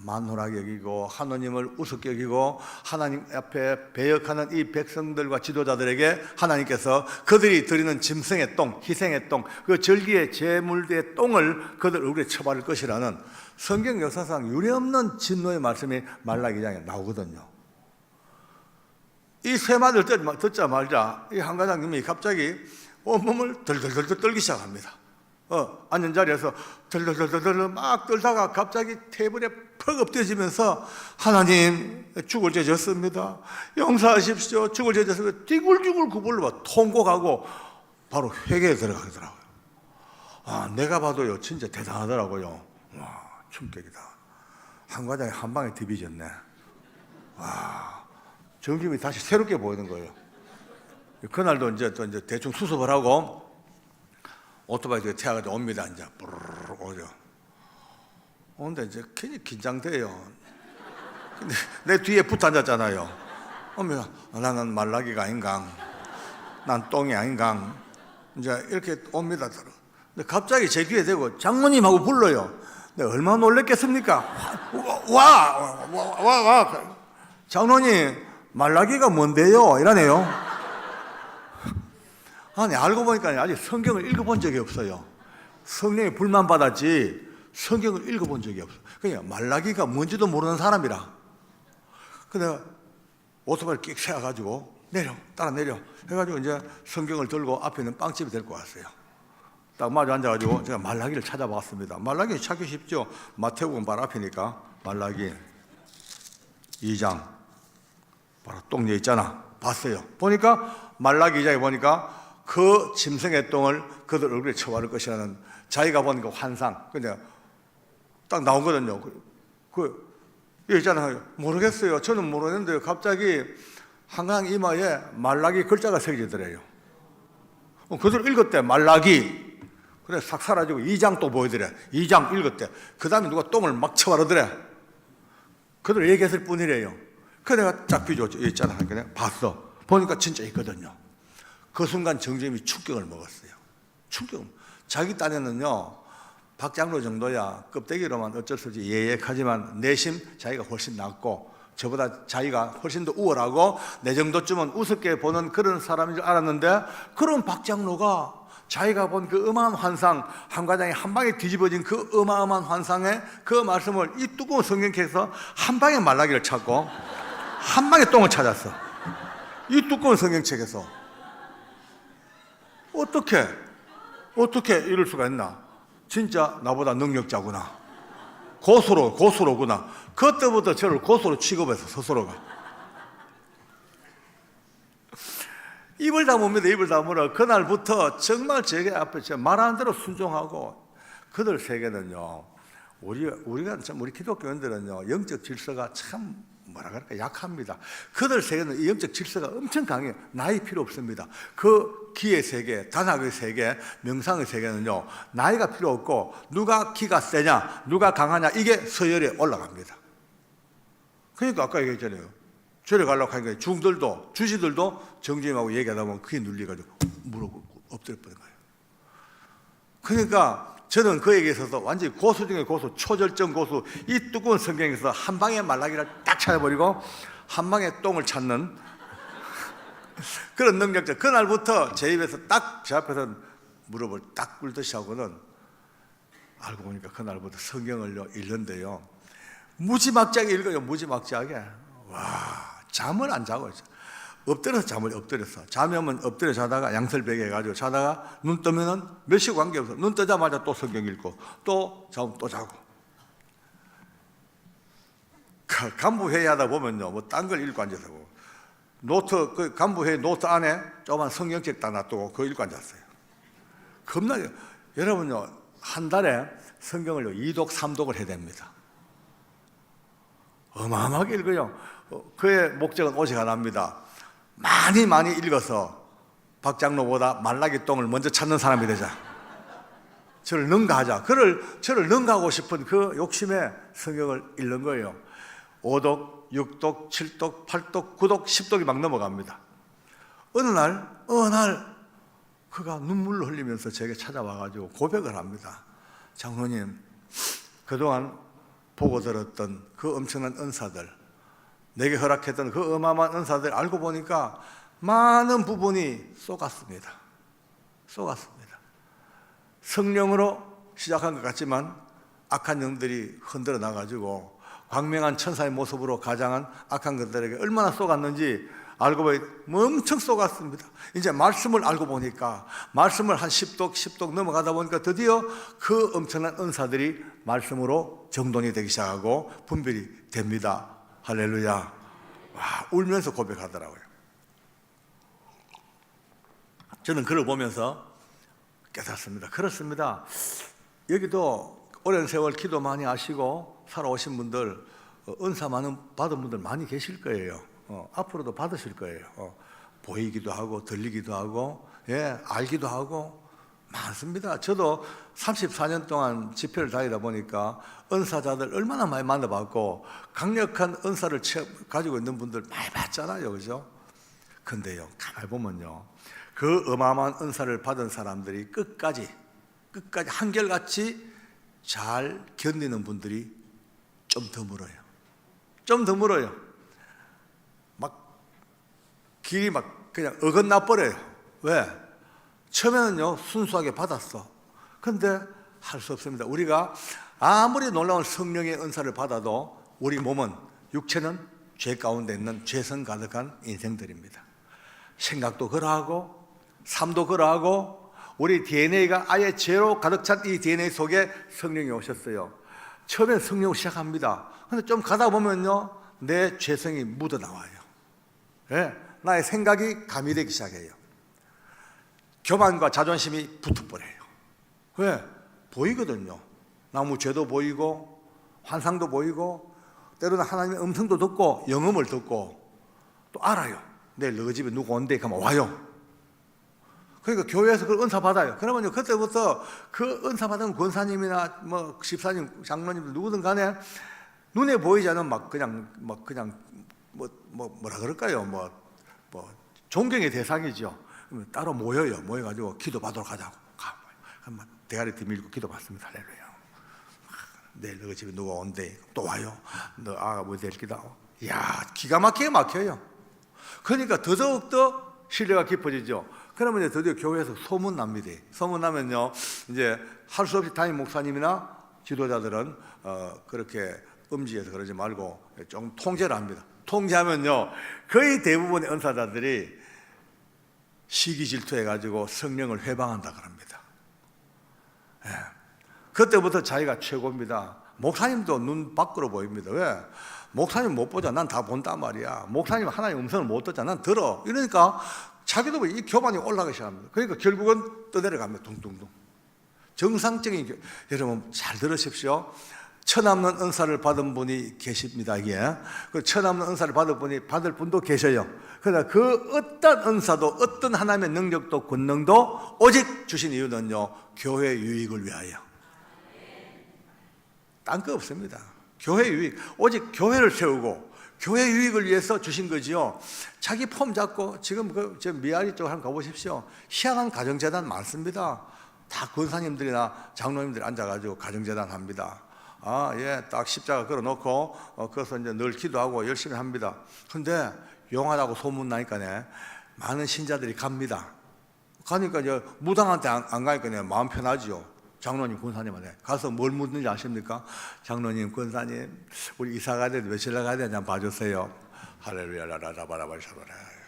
만홀하게 여기고 하나님을 우습게 여기고 하나님 앞에 배역하는 이 백성들과 지도자들에게 하나님께서 그들이 드리는 짐승의 똥, 희생의 똥, 그 절기의 제물의 똥을 그들 얼굴에 쳐바를 것이라는 성경 역사상 유례없는 진노의 말씀이 말라기 2장에 나오거든요. 이 세 마디를 듣자마자 이 한 과장님이 갑자기 온몸을 덜덜덜 떨기 시작합니다. 앉은 자리에서 덜덜덜덜 막 떨다가 갑자기 테이블에 퍽 엎드려지면서 하나님 죽을 죄 졌습니다. 용서하십시오. 죽을 죄 졌습니다. 띠굴띠굴 구불로 통곡하고 바로 회개에 들어가더라고요. 내가 봐도요 진짜 대단하더라고요. 와, 충격이다. 한 과장이 한 방에 디비졌네. 와, 정주임이 다시 새롭게 보이는 거예요. 그날도 이제 대충 수습을 하고 오토바이 뒤에 태워가지고 옵니다. 이제 뿌르르 오죠. 오는데 이제 괜히 긴장돼요. 근데 내 뒤에 붙어 앉았잖아요. 옵니다. 나는 말라기가 아닌가. 난 똥이 아닌가. 이제 이렇게 옵니다. 근데 갑자기 제 뒤에 대고 장모님하고 불러요. 내가 얼마나 놀랬겠습니까? 와. 장로님, 말라기가 뭔데요? 이러네요. 아니, 알고 보니까 아직 성경을 읽어본 적이 없어요. 성령에 불만받았지 성경을 읽어본 적이 없어요. 그냥 말라기가 뭔지도 모르는 사람이라. 근데 오토바이를 끽 세워가지고 따라 내려 해가지고 이제 성경을 들고 앞에 있는 빵집에 데리고 왔어요. 딱 마주 앉아가지고 제가 말라기를 찾아봤습니다. 말라기 찾기 쉽죠. 마태복음 바로 앞이니까 말라기 2장 바로 똥녀 있잖아. 봤어요. 보니까 말라기 2장에 보니까 그 짐승의 똥을 그들 얼굴에 쳐바를 것이라는 자기가 본 그 환상. 근데 딱 나오거든요. 있잖아요. 모르겠어요. 저는 모르는데 갑자기 한강 이마에 말라기 글자가 새겨지더래요. 그들 읽었대. 말라기. 그래 싹 사라지고 2장 또 보이더래. 2장 읽었대. 그 다음에 누가 똥을 막 쳐바르더래. 그들 얘기했을 뿐이래요. 그래 내가 쫙 비춰 있잖아. 그냥 봤어. 보니까 진짜 있거든요. 그 순간 정주임이 충격을 먹었어요. 충격. 자기 딴에는요 박 장로 정도야 껍데기로만 어쩔 수 없이 예약하지만 내심 자기가 훨씬 낫고 저보다 자기가 훨씬 더 우월하고 내 정도쯤은 우습게 보는 그런 사람인 줄 알았는데, 그런 박 장로가 자기가 본 그 어마어마한 환상, 한 과장이 한 방에 뒤집어진 그 어마어마한 환상에 그 말씀을 이 두꺼운 성경책에서 한 방에 말라기를 찾고 한 방에 똥을 찾았어. 이 두꺼운 성경책에서. 어떻게 이럴 수가 있나? 진짜 나보다 능력자구나. 고수로구나. 그때부터 저를 고수로 취급해서 스스로가. 입을 다뭅니다. 입을 다물어. 그날부터 정말 제게 앞에 말하는 대로 순종하고, 그들 세계는요, 우리 기독교인들은요, 영적 질서가 참 약합니다. 그들 세계는 이 영적 질서가 엄청 강해요. 나이 필요 없습니다. 그 기의 세계, 단학의 세계, 명상의 세계는요, 나이가 필요 없고 누가 기가 세냐, 누가 강하냐, 이게 서열에 올라갑니다. 그러니까 아까 얘기했잖아요. 절에 가려고 하니까 중들도 주지들도 정주임하고 얘기하다 보면 그게 눌려가지고 무릎 엎드려 버린 거예요. 그러니까 저는 그에게 있어서 완전히 고수 중에 고수, 초절정 고수, 이 두꺼운 성경에서 한 방에 말라기를 딱 찾아버리고 한 방에 똥을 찾는 그런 능력자. 그날부터 제 입에서 딱 제 앞에서 무릎을 딱 꿇듯이 하고는 알고 보니까 그날부터 성경을 읽는데요, 무지막지하게 읽어요. 무지막지하게. 와, 잠을 안 자고 있어요. 엎드려서 잠을 엎드렸어. 잠이 오면 엎드려 자다가 양털베개 해가지고 자다가 눈 뜨면은 몇 시간 관계없어. 눈 뜨자마자 또 성경 읽고 또 자고 또 자고. 간부 회의하다 보면요, 뭐 딴 걸 읽고 앉아서 노트, 그 간부 회의 노트 안에 조그만 성경책 딱 놔두고 그거 읽고 앉았어요. 겁나게. 여러분요, 한 달에 성경을 2독 3독을 해야 됩니다. 어마어마하게 읽어요. 그의 목적은 오직 하나입니다. 많이 읽어서 박장로보다 말라기 똥을 먼저 찾는 사람이 되자. 저를 능가하자. 저를 능가하고 싶은 그 욕심에 성경을 읽는 거예요. 5독, 6독, 7독, 8독, 9독, 10독이 막 넘어갑니다. 어느 날 그가 눈물을 흘리면서 제게 찾아와가지고 고백을 합니다. 장로님, 그동안 보고 들었던 그 엄청난 은사들, 내게 허락했던 그 어마어마한 은사들 알고 보니까 많은 부분이 쏘갔습니다. 성령으로 시작한 것 같지만 악한 영들이 흔들어 나가지고 광명한 천사의 모습으로 가장한 악한 것들에게 얼마나 쏘갔는지 알고 보니 엄청 쏘갔습니다. 이제 말씀을 알고 보니까 말씀을 한 10독 넘어가다 보니까 드디어 그 엄청난 은사들이 말씀으로 정돈이 되기 시작하고 분별이 됩니다. 할렐루야. 와, 울면서 고백하더라고요. 저는 그걸 보면서 깨닫습니다. 그렇습니다. 여기도 오랜 세월 기도 많이 하시고 살아오신 분들, 은사 많은 받은 분들 많이 계실 거예요. 앞으로도 받으실 거예요. 보이기도 하고 들리기도 하고, 예, 알기도 하고 많습니다. 저도 34년 동안 집회를 다니다 보니까 은사자들 얼마나 많이 만나봤고 강력한 은사를 가지고 있는 분들 많이 봤잖아요. 그죠? 근데요, 가만히 보면요, 그 어마어마한 은사를 받은 사람들이 끝까지 한결같이 잘 견디는 분들이 좀 드물어요. 막 길이 막 그냥 어긋나 버려요. 왜? 처음에는요, 순수하게 받았어. 근데 할 수 없습니다. 우리가 아무리 놀라운 성령의 은사를 받아도 우리 몸은, 육체는 죄 가운데 있는 죄성 가득한 인생들입니다. 생각도 그러하고 삶도 그러하고 우리 DNA가 아예 죄로 가득 찬 이 DNA 속에 성령이 오셨어요. 처음엔 성령을 시작합니다. 근데 좀 가다 보면요, 내 죄성이 묻어나와요. 예, 나의 생각이 가미되기 시작해요. 교만과 자존심이 붙어버려요. 왜? 보이거든요. 나무 죄도 보이고 환상도 보이고 때로는 하나님의 음성도 듣고 영음을 듣고 또 알아요. 내일 너희 집에 누구 온대 하면 와요. 그러니까 교회에서 그 은사 받아요. 그러면요, 그때부터 그 은사 받은 권사님이나 뭐 집사님, 장로님들 누구든 간에 눈에 보이지 않은 뭐라 그럴까요? 뭐 존경의 대상이죠. 따로 모여가지고 기도 받으러 가자고. 그러면 대가리 뒤밀고 기도 받습니다. 할렐루야. 내일 너희 집에 누가 온대. 또 와요. 너 아가 뭐 될 기도. 이야, 기가 막혀요. 그러니까 더더욱더 신뢰가 깊어지죠. 그러면 이제 드디어 교회에서 소문 납니다. 소문 나면요, 이제 할 수 없이 담임 목사님이나 지도자들은 그렇게 음지에서 그러지 말고 좀 통제를 합니다. 통제하면요, 거의 대부분의 은사자들이 시기 질투해가지고 성령을 회방한다 그럽니다. 예. 그때부터 자기가 최고입니다. 목사님도 눈 밖으로 보입니다. 왜? 목사님 못 보자. 난 다 본단 말이야. 목사님 하나님 음성을 못 듣자. 난 들어. 이러니까 자기도 이 교만이 올라가기 시작합니다. 그러니까 결국은 떠내려갑니다. 둥둥둥. 정상적인 여러분 잘 들으십시오. 처남는 은사를 받은 분이 계십니다. 이게 그 처남는 은사를 받을 분도 계셔요. 그러나 그 어떤 은사도 어떤 하나님의 능력도 권능도 오직 주신 이유는요, 교회 유익을 위하여. 딴 거 없습니다. 교회 유익, 오직 교회를 세우고 교회 유익을 위해서 주신 거지요. 자기 폼 잡고 지금 저 미아리 쪽 한번 가보십시오. 희한한 가정재단 많습니다. 다 권사님들이나 장로님들이 앉아가지고 가정재단 합니다. 예, 딱 십자가 걸어놓고 거기서 이제 늘 기도하고 열심히 합니다. 근데 용하다고 소문 나니까네 많은 신자들이 갑니다. 가니까 이제 무당한테 안 가니까 마음 편하지요. 장로님, 권사님한테 가서 뭘 묻는지 아십니까? 장로님, 권사님, 우리 이사 가야 되는데 며칠 날 가야 되냐 봐주세요. 할렐루야, 라라라바라바,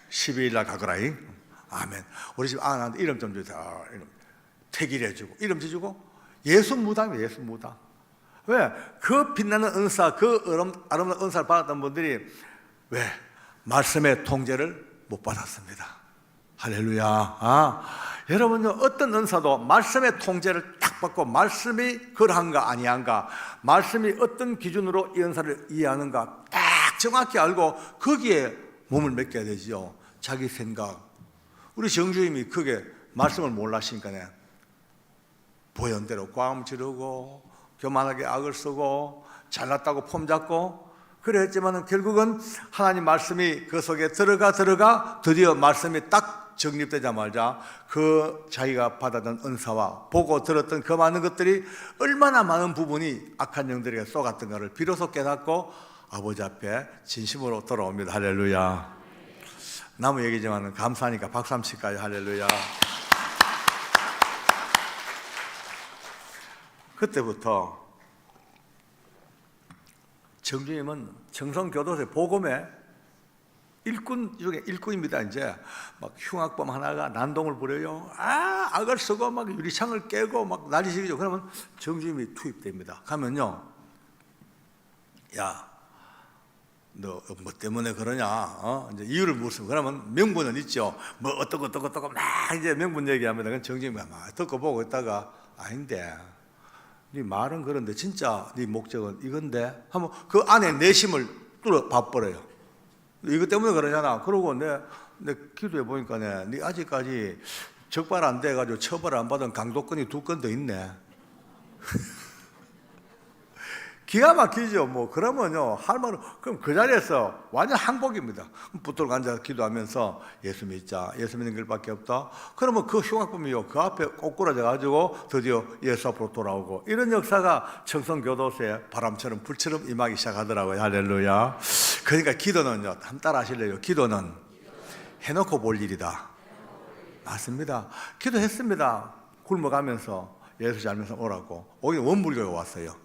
12일 날 가거라잉. 아멘. 우리 집 아내한테 이름 좀 주세요. 이름. 택일해주고, 이름 지주고. 예수 무당이에요, 예수 무당. 왜? 그 빛나는 은사, 그 아름다운 은사를 받았던 분들이 왜? 말씀의 통제를 못 받았습니다. 할렐루야. 여러분요, 어떤 은사도 말씀의 통제를 딱 받고 말씀이 그러한가 아니한가, 말씀이 어떤 기준으로 이 은사를 이해하는가 딱 정확히 알고 거기에 몸을 맡겨야 되지요. 자기 생각. 우리 정주임이 그게 말씀을 몰라시니까네 보현대로 꽝 지르고 교만하게 악을 쓰고 잘났다고 폼 잡고 그래 했지만 결국은 하나님 말씀이 그 속에 들어가 드디어 말씀이 딱 정립되자마자 그 자기가 받았던 은사와 보고 들었던 그 많은 것들이 얼마나 많은 부분이 악한 영들에게 쏘갔던가를 비로소 깨닫고 아버지 앞에 진심으로 돌아옵니다. 할렐루야. 나무 얘기지만 감사하니까 박수 한번 칠까요? 할렐루야. 그때부터 정주님은 청성교도소의 복음의 일꾼 중에 일꾼입니다. 이제 막 흉악범 하나가 난동을 부려요. 악을 쓰고 막 유리창을 깨고 막 난리치기죠. 그러면 정주님이 투입됩니다. 가면요, 야, 너 뭐 때문에 그러냐? 이제 이유를 묻습니다. 그러면 명분은 있죠. 뭐 어떻고 막 이제 명분 얘기합니다. 그럼 정주님이 막 듣고 보고 있다가 아닌데. 네 말은 그런데 진짜 네 목적은 이건데 하면 그 안에 내심을 뚫어 봐버려요. 이것 때문에 그러잖아. 그러고 내 기도해 보니까 네 아직까지 적발 안 돼가지고 처벌 안 받은 강도건이 2건 더 있네. 기가 막히죠. 뭐 그러면요 할 말은 그럼 그 자리에서 완전 항복입니다. 붙들고 앉아 기도하면서 예수 믿자, 예수 믿는 길밖에 없다. 그러면 그 흉악범이요 그 앞에 꼬꾸라져 가지고 드디어 예수 앞으로 돌아오고 이런 역사가 청성교도소에 바람처럼 불처럼 임하기 시작하더라고요. 할렐루야. 그러니까 기도는요, 한번 따라 하실래요? 기도는 해놓고 볼 일이다. 맞습니다. 기도했습니다. 굶어가면서 예수 잘 믿어서 오라고. 오히려 원불교가 왔어요.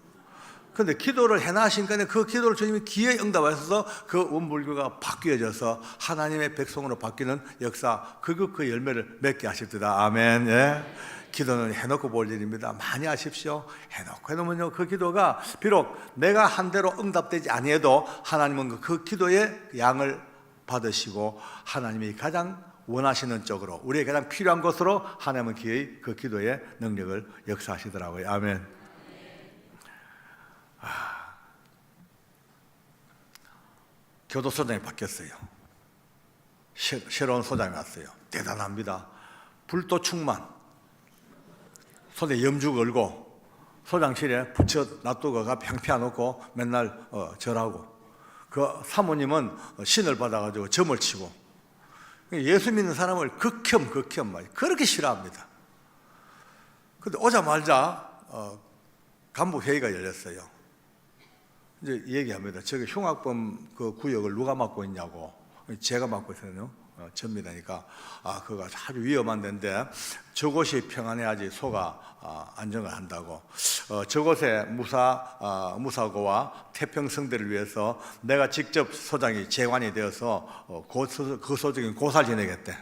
그런데 기도를 해나신 거는 그 기도를 주님이 기회에 응답하셔서 그 원불교가 바뀌어져서 하나님의 백성으로 바뀌는 역사, 그 열매를 맺게 하십니다. 아멘. 예. 기도는 해놓고 볼 일입니다. 많이 하십시오. 해놓고 해놓으면요, 그 기도가 비록 내가 한 대로 응답되지 아니해도 하나님은 그 기도의 양을 받으시고 하나님이 가장 원하시는 쪽으로, 우리에게 가장 필요한 것으로 하나님은 기회의 그 기도의 능력을 역사하시더라고요. 아멘. 교도소장이 바뀌었어요. 새로운 소장이 왔어요. 대단합니다. 불도 충만, 손에 염주 걸고 소장실에 붙여 놔두고가 평피해놓고 맨날 절하고, 그 사모님은 신을 받아가지고 점을 치고, 예수 믿는 사람을 극혐 그렇게 싫어합니다. 근데 오자마자 간부 회의가 열렸어요. 이제 얘기합니다. 저기 흉악범 그 구역을 누가 맡고 있냐고. 제가 맡고 있어요. 접니다니까 그거 아주 위험한 데인데 저곳이 평안해야지 소가 안정을 한다고. 저곳에 무사고와 태평성대를 위해서 내가 직접 소장이 재관이 되어서 그 소장이 고사를 지내겠대.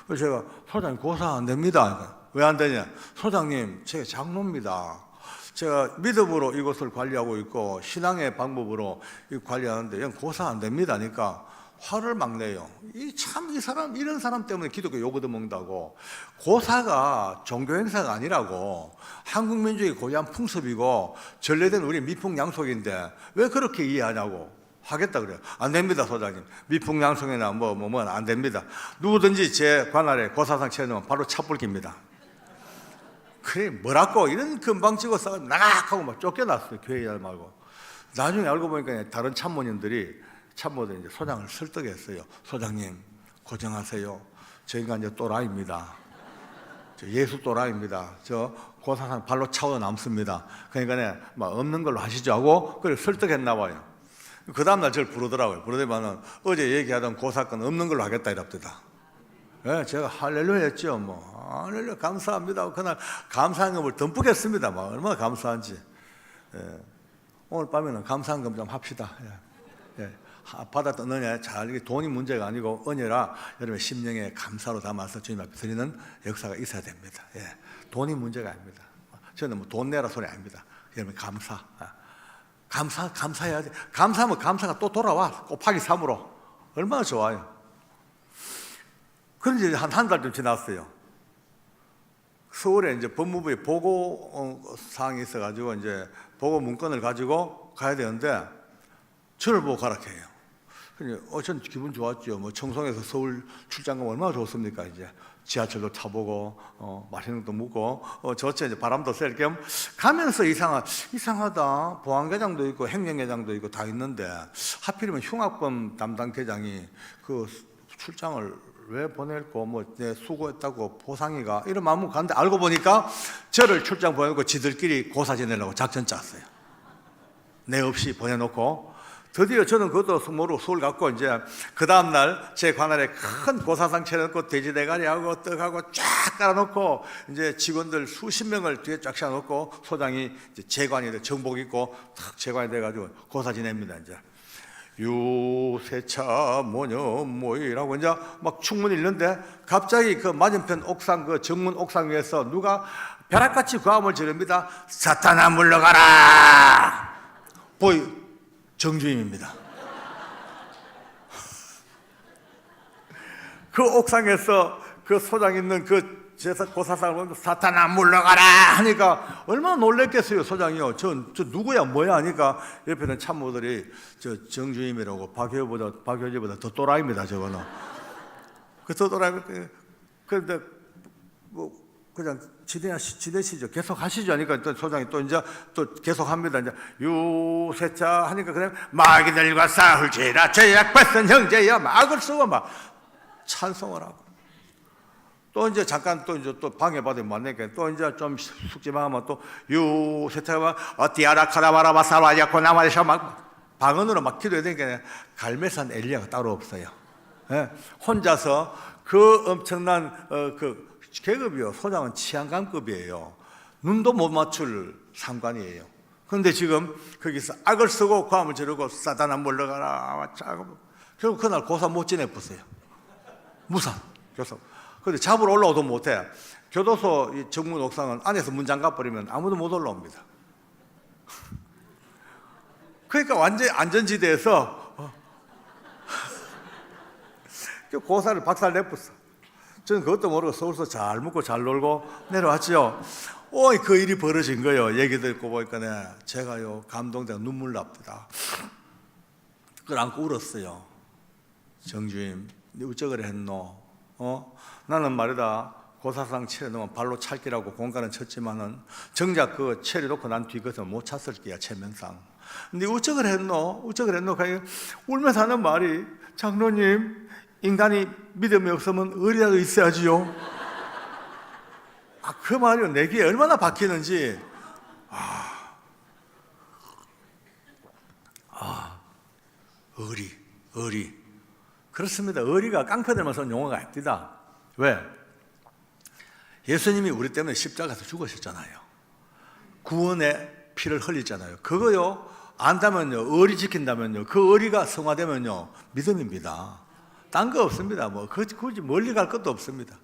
그래서 제가 소장님 고사 안 됩니다. 왜 안 되냐? 소장님 제가 장로입니다. 제가 믿음으로 이것을 관리하고 있고 신앙의 방법으로 관리하는데 이건 고사 안 됩니다. 그러니까 화를 막 내요. 이 사람 이런 사람 때문에 기독교 욕 얻어먹는다고. 고사가 종교 행사가 아니라고. 한국 민족의 고유한 풍습이고 전래된 우리 미풍양속인데 왜 그렇게 이해하냐고. 하겠다 그래요. 안 됩니다, 소장님. 미풍양속이나 뭐 안 됩니다. 누구든지 제 관할에 고사상 채우면 바로 차불깁니다. 그래 뭐라고 이런 금방 찍어서 나가고 막 쫓겨났어요. 교회 일 말고. 나중에 알고 보니까 다른 참모님들이 참모들이 이제 소장을 설득했어요. 소장님, 고정하세요. 저희가 이제 또라이입니다. 저 예수 또라이입니다. 저 고사상 발로 차고 남습니다. 그러니까 막 없는 걸로 하시죠 하고 그걸 설득했나 봐요. 그 다음날 저를 부르더라고요. 부르더니만은 어제 얘기하던 고사건 없는 걸로 하겠다 이랍니다. 예, 제가 할렐루야 했죠. 뭐 할렐루야 감사합니다. 그날 감사한금을 듬뿍 했습니다. 막 얼마나 감사한지. 예. 오늘 밤에는 감사한금 좀 합시다. 예. 예. 받았던 은혜 잘, 이게 돈이 문제가 아니고 은혜라 여러분의 심령에 감사로 담아서 주님 앞에 드리는 역사가 있어야 됩니다. 예. 돈이 문제가 아닙니다. 저는 뭐 돈 내라 소리 아닙니다. 여러분 감사해야 돼. 감사하면 감사가 또 돌아와. 곱하기 3으로. 얼마나 좋아요. 그런지 한 달쯤 지났어요. 서울에 이제 법무부에 보고 사항이 있어가지고 이제 보고 문건을 가지고 가야 되는데 저를 보고 가라 해요. 전 기분 좋았죠. 뭐 청송에서 서울 출장 가면 얼마나 좋습니까? 이제 지하철도 타보고 맛있는 것도 먹고 저쪽 이제 바람도 쐴 겸 가면서 이상하다. 보안계장도 있고 행정계장도 있고 다 있는데 하필이면 흉악범 담당 계장이 그 출장을 왜 보냈고 뭐 내 수고했다고 보상이가 이런 마음으로 갔는데 알고 보니까 저를 출장 보내놓고 지들끼리 고사 지내려고 작전 짰어요. 내 없이 보내놓고 드디어 저는 그것도 모르고 서울 갔고 이제 그 다음날 제 관할에 큰 고사상 차려놓고 돼지 대가리하고 떡하고 쫙 깔아놓고 이제 직원들 수십 명을 뒤에 쫙 세워놓고 소장이 이제 제관이 정복 입고 탁 제관이 돼가지고 고사 지냅니다. 이제 유세차 뭐냐 뭐이라고 이제 막 충문이 있는데 갑자기 그 맞은편 옥상 그 정문 옥상 위에서 누가 벼락같이 고함을 지릅니다. 사탄아 물러가라. 보이 정주임입니다. 그 옥상에서 그 소장 있는 그 고사상을 보면 사탄아 물러가라 하니까 얼마나 놀랬겠어요. 소장이요. 저 누구야 뭐야 하니까 옆에는 참모들이 저 정주임이라고 박효지보다 더 또라이입니다. 저거는 더 또라이. 그런데 뭐 그냥 지내시죠. 계속 하시죠 하니까 또 소장이 또 이제 또 계속 합니다. 이제 유세차 하니까 그냥 마귀들과 싸울지라 죄악 벗은 형제여 막을 쓰고 막 찬송을 하고 또 이제 잠깐 또 이제 또 방해받으면 만나니까 또 이제 좀 숙지만 또 유세차가 어띠아라 카라바라바 사라야코 나마리샤 막 방언으로 막 기도해야 되니까 갈매산 엘리야가 따로 없어요. 예? 혼자서 그 엄청난 그 계급이요. 소장은 치안감급이에요. 눈도 못 맞출 상관이에요. 그런데 지금 거기서 악을 쓰고 고함을 지르고 사단아 물러가라. 결국 그날 고사 못 지내봤어요. 무산 교섭. 그런데 잡으러 올라오도 못해. 교도소 이 정문 옥상은 안에서 문 잠가버리면 아무도 못 올라옵니다. 그러니까 완전히 안전지대에서 고사를 박살 내었어. 저는 그것도 모르고 서울서 잘 먹고 잘 놀고 내려왔죠. 그 일이 벌어진 거예요. 얘기 듣고 보니까 제가요 감동되고 눈물 납니다. 그걸 안고 울었어요. 정주임, 네 어쩌그래 했노? 나는 말이다 고사상 치려놓으면 발로 찰기라고 공간은 쳤지만은 정작 그 체리 놓고 난 뒤 것은 못 찼을 게야 체면상. 근데 어쩌그래 했노? 어쩌그래 했노? 울면서 하는 말이 장로님 인간이 믿음이 없으면 의리라도 있어야지요. 그 말이 내 귀에 얼마나 박히는지. 의리. 그렇습니다. 의리가 깡패들만 쓰는 용어가 아닙니다. 왜? 예수님이 우리 때문에 십자가에서 죽으셨잖아요. 구원의 피를 흘리잖아요. 그거요 안다면요, 의리 지킨다면요, 그 의리가 성화되면요 믿음입니다. 딴 거 없습니다. 뭐 굳이 멀리 갈 것도 없습니다.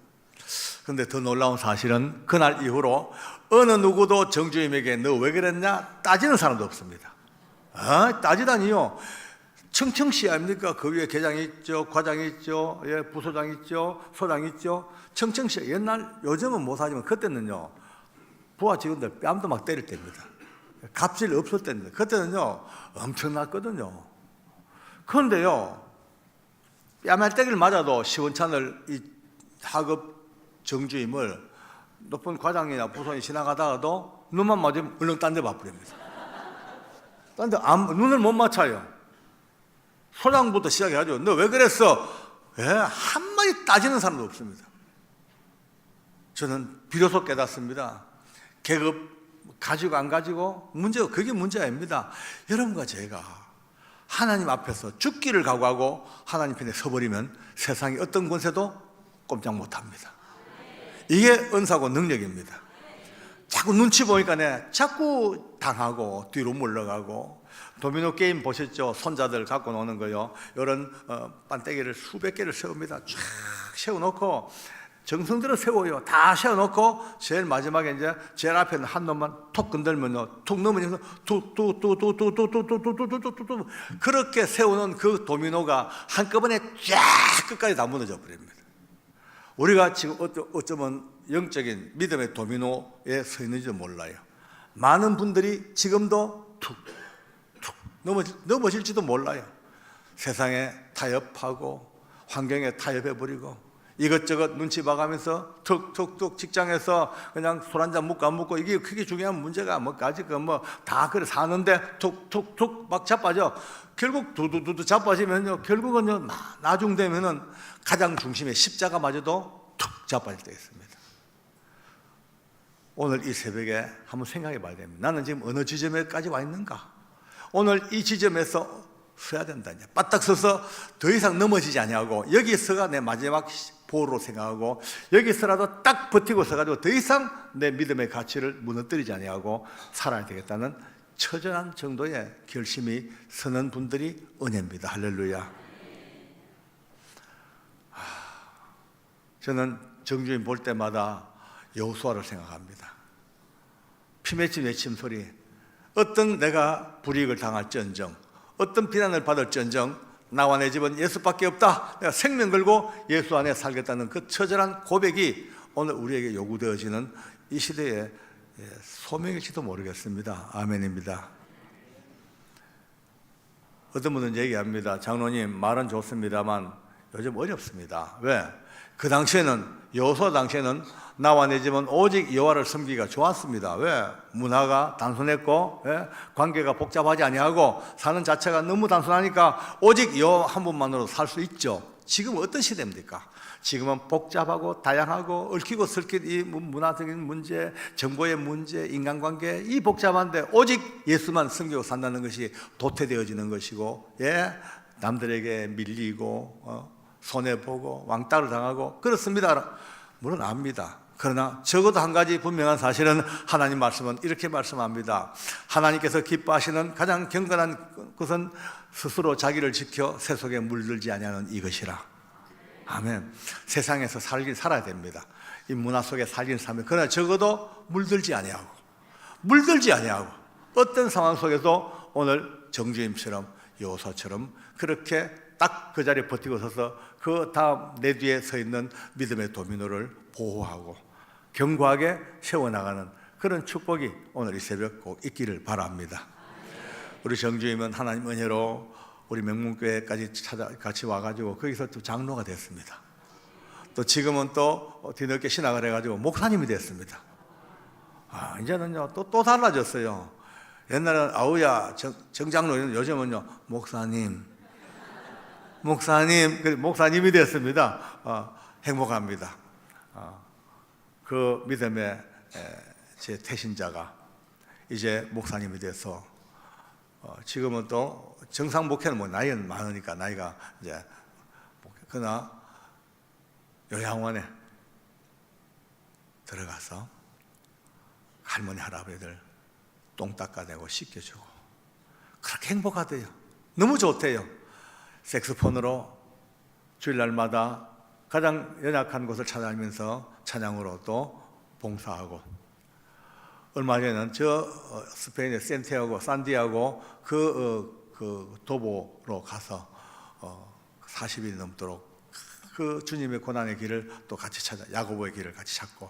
그런데 더 놀라운 사실은 그날 이후로 어느 누구도 정주임에게 너 왜 그랬냐 따지는 사람도 없습니다. 따지다니요. 청청시 아닙니까? 그 위에 계장이 있죠, 과장이 있죠, 부소장이 있죠, 소장이 있죠. 청청시 옛날 요즘은 못 하지만 그때는요 부하 직원들 뺨도 막 때릴 때입니다. 갑질 없을 때입니다. 그때는요 엄청났거든요. 그런데요 뺨알 때기를 맞아도 시원찮을 이 하급 정주임을 높은 과장이나 부소장이 지나가다가도 눈만 맞으면 얼른 딴 데 봐버립니다. 딴 데 눈을 못 맞춰요. 소장부터 시작해가지고 너 왜 그랬어? 한마디 따지는 사람도 없습니다. 저는 비로소 깨닫습니다. 계급 가지고 안 가지고 문제가 그게 문제 아닙니다. 여러분과 제가 하나님 앞에서 죽기를 각오하고 하나님 편에 서버리면 세상의 어떤 권세도 꼼짝 못합니다. 이게 은사고 능력입니다. 자꾸 눈치 보니까 자꾸 당하고 뒤로 물러가고. 도미노 게임 보셨죠? 손자들 갖고 노는 거요. 이런 반대기를 수백 개를 세웁니다. 쫙 세워놓고 정성들어 세워요. 다 세워놓고 제일 마지막에 이제 제일 앞에 한 놈만 톡 건들면요, 툭 넘으면서 툭툭툭툭툭툭툭툭툭툭툭 그렇게 세우는 그 도미노가 한꺼번에 쫙 끝까지 다 무너져 버립니다. 우리가 지금 어쩌면 영적인 믿음의 도미노에 서 있는지도 몰라요. 많은 분들이 지금도 툭툭 넘어질지도 몰라요. 세상에 타협하고 환경에 타협해버리고 이것저것 눈치 봐가면서 툭툭툭 직장에서 그냥 술 한잔 먹고 안 먹고 이게 크게 중요한 문제가 뭐까지 다 그래 사는데 툭툭툭 막 자빠져. 결국 두두두두 자빠지면요, 결국은요 나중 되면은 가장 중심에 십자가마저도 툭 자빠질 때가 있습니다. 오늘 이 새벽에 한번 생각해 봐야 됩니다. 나는 지금 어느 지점에까지 와 있는가? 오늘 이 지점에서 서야 된다. 이제 바닥 서서 더 이상 넘어지지 아니하고 여기서가 내 마지막 보루로 생각하고 여기서라도 딱 버티고 서가지고 더 이상 내 믿음의 가치를 무너뜨리지 아니하고 살아야 되겠다는 처절한 정도의 결심이 서는 분들이 은혜입니다. 할렐루야. 저는 정주인 볼 때마다 여호수아를 생각합니다. 피 맺힌 외침소리, 어떤 내가 불이익을 당할지언정, 어떤 비난을 받을지언정 나와 내 집은 예수밖에 없다, 내가 생명 걸고 예수 안에 살겠다는 그 처절한 고백이 오늘 우리에게 요구되어지는 이 시대의 소명일지도 모르겠습니다. 아멘입니다. 어떤 분은 얘기합니다. 장로님 말은 좋습니다만 요즘 어렵습니다. 왜? 그 당시에는, 여호수아 당시에는 나와 내 집은 오직 여호와를 섬기기가 좋았습니다. 왜? 문화가 단순했고, 관계가 복잡하지 아니하고 사는 자체가 너무 단순하니까 오직 여호와 한 분만으로 살 수 있죠. 지금은 어떤 시대입니까? 지금은 복잡하고 다양하고 얽히고 설킨 이 문화적인 문제, 정보의 문제, 인간관계, 이 복잡한데 오직 예수만 섬기고 산다는 것이 도태되어지는 것이고, 남들에게 밀리고 손해보고 왕따를 당하고 그렇습니다. 물론 압니다. 그러나 적어도 한 가지 분명한 사실은 하나님 말씀은 이렇게 말씀합니다. 하나님께서 기뻐하시는 가장 경건한 것은 스스로 자기를 지켜 새 속에 물들지 아니하는 이것이라. 아멘. 세상에서 살아야 됩니다. 이 문화 속에 살긴 살면, 그러나 적어도 물들지 아니하고 어떤 상황 속에서 오늘 정주임처럼 여호수아처럼 그렇게 딱 그 자리에 버티고 서서 그 다음 내 뒤에 서 있는 믿음의 도미노를 보호하고 견고하게 세워나가는 그런 축복이 오늘 이 새벽 꼭 있기를 바랍니다. 우리 정주임은 하나님 은혜로 우리 명문교회까지 같이 와가지고 거기서 또 장로가 됐습니다. 또 지금은 또 뒤늦게 신학을 해가지고 목사님이 됐습니다. 이제는요 또 달라졌어요. 옛날에는 아우야 정장로, 요즘은요 목사님이 됐습니다. 행복합니다. 그 믿음의 제 태신자가 이제 목사님이 돼서 지금은 또 정상 목회는 뭐 나이는 많으니까 나이가 이제 그러나 요양원에 들어가서 할머니 할아버지들 똥 닦아내고 씻겨주고 그렇게 행복하대요. 너무 좋대요. 색소폰으로 주일날마다 가장 연약한 곳을 찾아다니면서 찬양으로 또 봉사하고, 얼마 전에는 스페인의 센티아고 산디아고 그 도보로 가서 40일 넘도록 그 주님의 고난의 길을 또 같이 야고보의 길을 같이 찾고,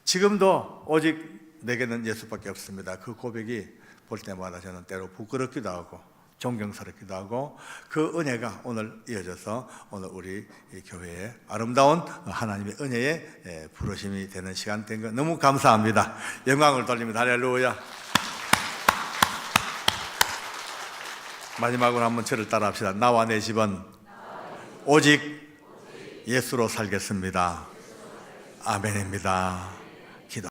지금도 오직 내게는 예수밖에 없습니다. 그 고백이 볼 때마다 저는 때로 부끄럽기도 하고 존경스럽기도 하고, 그 은혜가 오늘 이어져서 오늘 우리 이 교회의 아름다운 하나님의 은혜의 부르심이 되는 시간 된 거 너무 감사합니다. 영광을 돌립니다. 할렐루야. 마지막으로 한번 저를 따라합시다. 나와 내 집은 오직 예수로 살겠습니다. 아멘입니다.